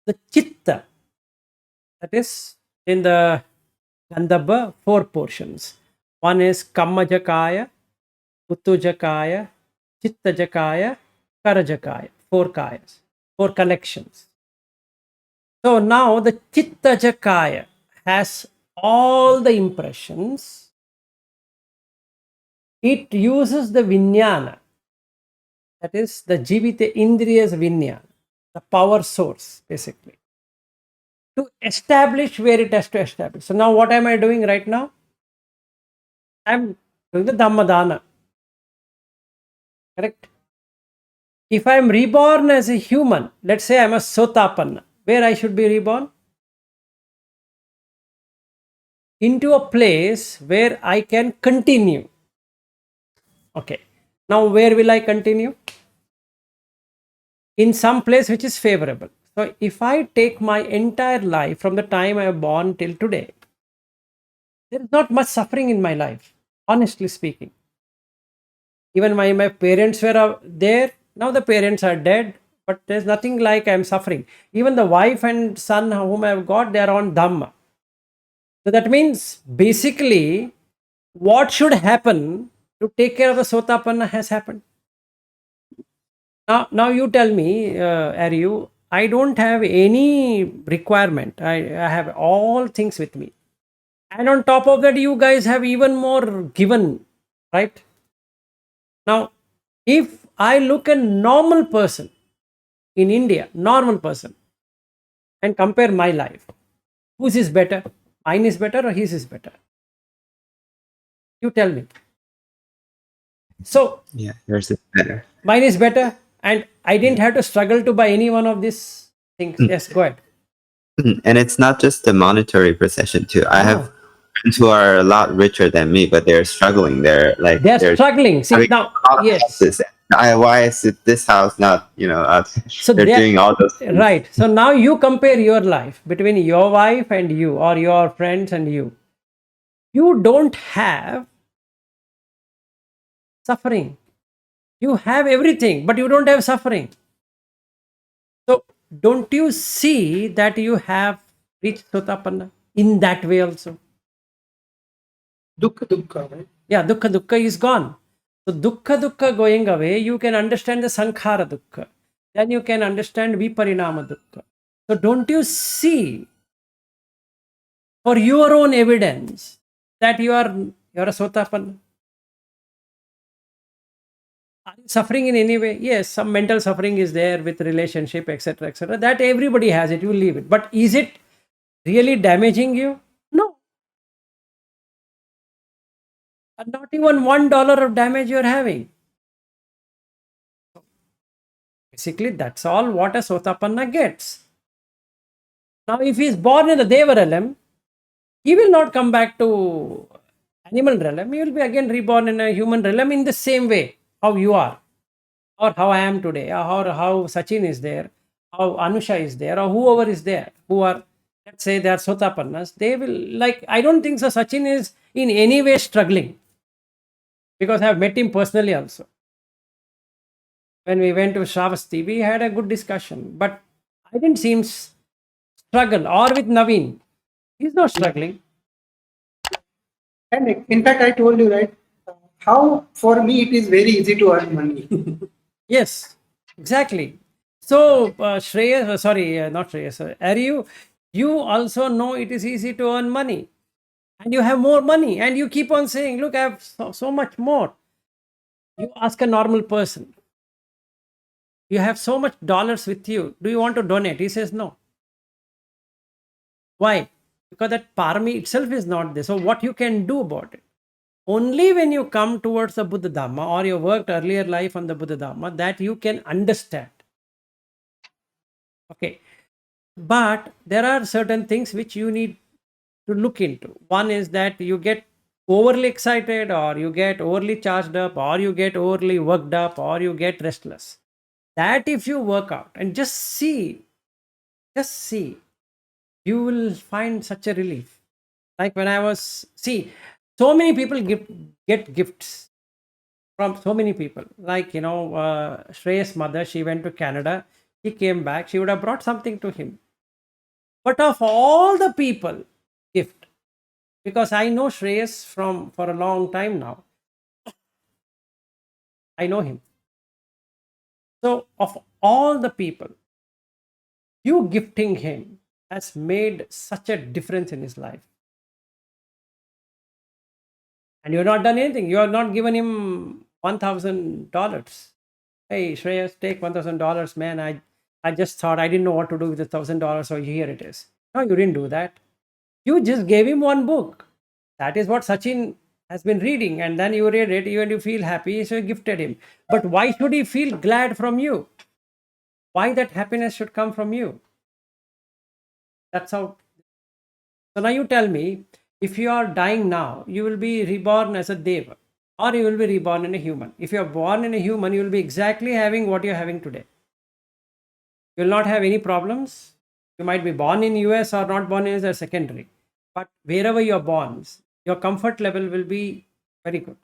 The Chitta, that is in the Gandhabba, 4 portions. One is Kammajakaya, Uttujakaya, Chittajakaya, Karajakaya, 4 kayas, 4 connections. So now the Chittajakaya has all the impressions. It uses the Vijnana, that is the Jivita Indriya's Vijnana, the power source basically, to establish where it has to establish. So now what am I doing right now? I'm doing the Dhammadana. Correct? If I'm reborn as a human, let's say I'm a Sotapanna, where I should be reborn? Into a place where I can continue. Okay. Now where will I continue? In some place which is favorable. So if I take my entire life from the time I was born till today, there is not much suffering in my life, honestly speaking. Even my parents were there, now the parents are dead, but there's nothing like I'm suffering. Even the wife and son whom I've got, they are on Dhamma. So that means basically what should happen to take care of the Sotapanna has happened. Now you tell me, Aryu, I don't have any requirement. I have all things with me. And on top of that, you guys have even more given, right? Now, if I look a normal person in India, normal person, and compare my life, whose is better? Mine is better or his is better? You tell me. So, Yeah, yours is better. mine is better, and I didn't have to struggle to buy any one of these things. Yes, go ahead. And it's not just the monetary possession too. I have No. friends who are a lot richer than me, but they're struggling. They're like They're struggling. See, having now, a lot of yes. houses. Why is it this house not? So they're doing all those things. right. So now you compare your life between your wife and you, or your friends and you. You don't have suffering. You have everything, but you don't have suffering. So don't you see that you have reached Sotapanna in that way also? Dukkha, right? Yeah, dukkha is gone. So dukkha going away, you can understand the sankhara dukkha. Then you can understand viparinama dukkha. So don't you see for your own evidence that you're a Sotapanna? Are you suffering in any way? Yes, some mental suffering is there with relationship, etc., etc. That everybody has it. You leave it. But is it really damaging you? No. And not even $1 of damage you're having. Basically, that's all what a Sotapanna gets. Now, if he is born in the Deva realm, he will not come back to animal realm. He will be again reborn in a human realm in the same way how you are, or how I am today, or how Sachin is there, how Anusha is there, or whoever is there, who are, let's say, they are Sotapannas. They will, like, I don't think so. Sachin is in any way struggling, because I have met him personally also. When we went to Shravasti, we had a good discussion, but I didn't see him struggle. Or with Naveen, he's not struggling. And in fact, I told you, right, how for me it is very easy to earn money. Yes, exactly. So, Shreyas, not Shreyas, you also know it is easy to earn money, and you have more money, and you keep on saying, look, I have so much more. You ask a normal person, you have so much dollars with you, do you want to donate? He says no. Why? Because that parami itself is not there. So what you can do about it? Only when you come towards the Buddha Dhamma, or you worked earlier life on the Buddha Dhamma, that you can understand. Okay. But there are certain things which you need to look into. One is that you get overly excited, or you get overly charged up, or you get overly worked up, or you get restless. That if you work out and just see, you will find such a relief. Like when I was, so many people get gifts from so many people. Like, Shreyas' mother, she went to Canada, he came back, she would have brought something to him. But of all the people, gift, because I know Shreyas for a long time now. I know him. So of all the people, you gifting him has made such a difference in his life. And you have not done anything. You have not given him $1,000. Hey, Shreyas, take $1,000, man. I just thought I didn't know what to do with the $1,000, so here it is. No, you didn't do that. You just gave him one book. That is what Sachin has been reading, and then you read it, and you feel happy, so you gifted him. But why should he feel glad from you? Why that happiness should come from you? That's how. So now you tell me, if you are dying now, you will be reborn as a deva, or you will be reborn in a human. If you are born in a human, you will be exactly having what you are having today. You will not have any problems. You might be born in US or not born in US are secondary. But wherever you are born, your comfort level will be very good.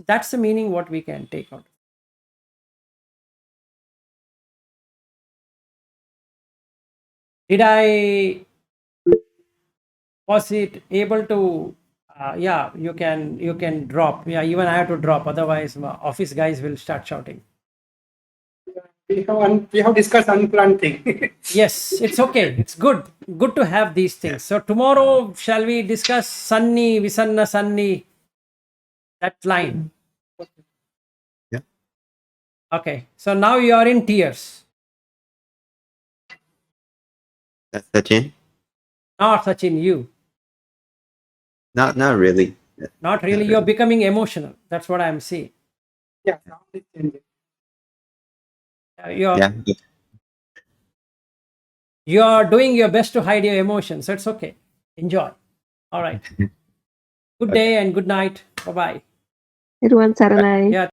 That's the meaning what we can take out. Was it able to, yeah, you can drop. Yeah, even I have to drop. Otherwise, my office guys will start shouting. We have discussed unplanned thing. Yes, it's okay. It's good. Good to have these things. So tomorrow, shall we discuss Sanni, Visanna Sanni, that line? Yeah. Okay. So now you are in tears. That's Sachin? Not Sachin, you. Not really. Not really. You're becoming emotional. That's what I'm seeing. Yeah, sound is changing. Yeah. You're doing your best to hide your emotions. So it's okay. Enjoy. All right. Good day and good night. Bye-bye. Everyone, Saranai. Yeah.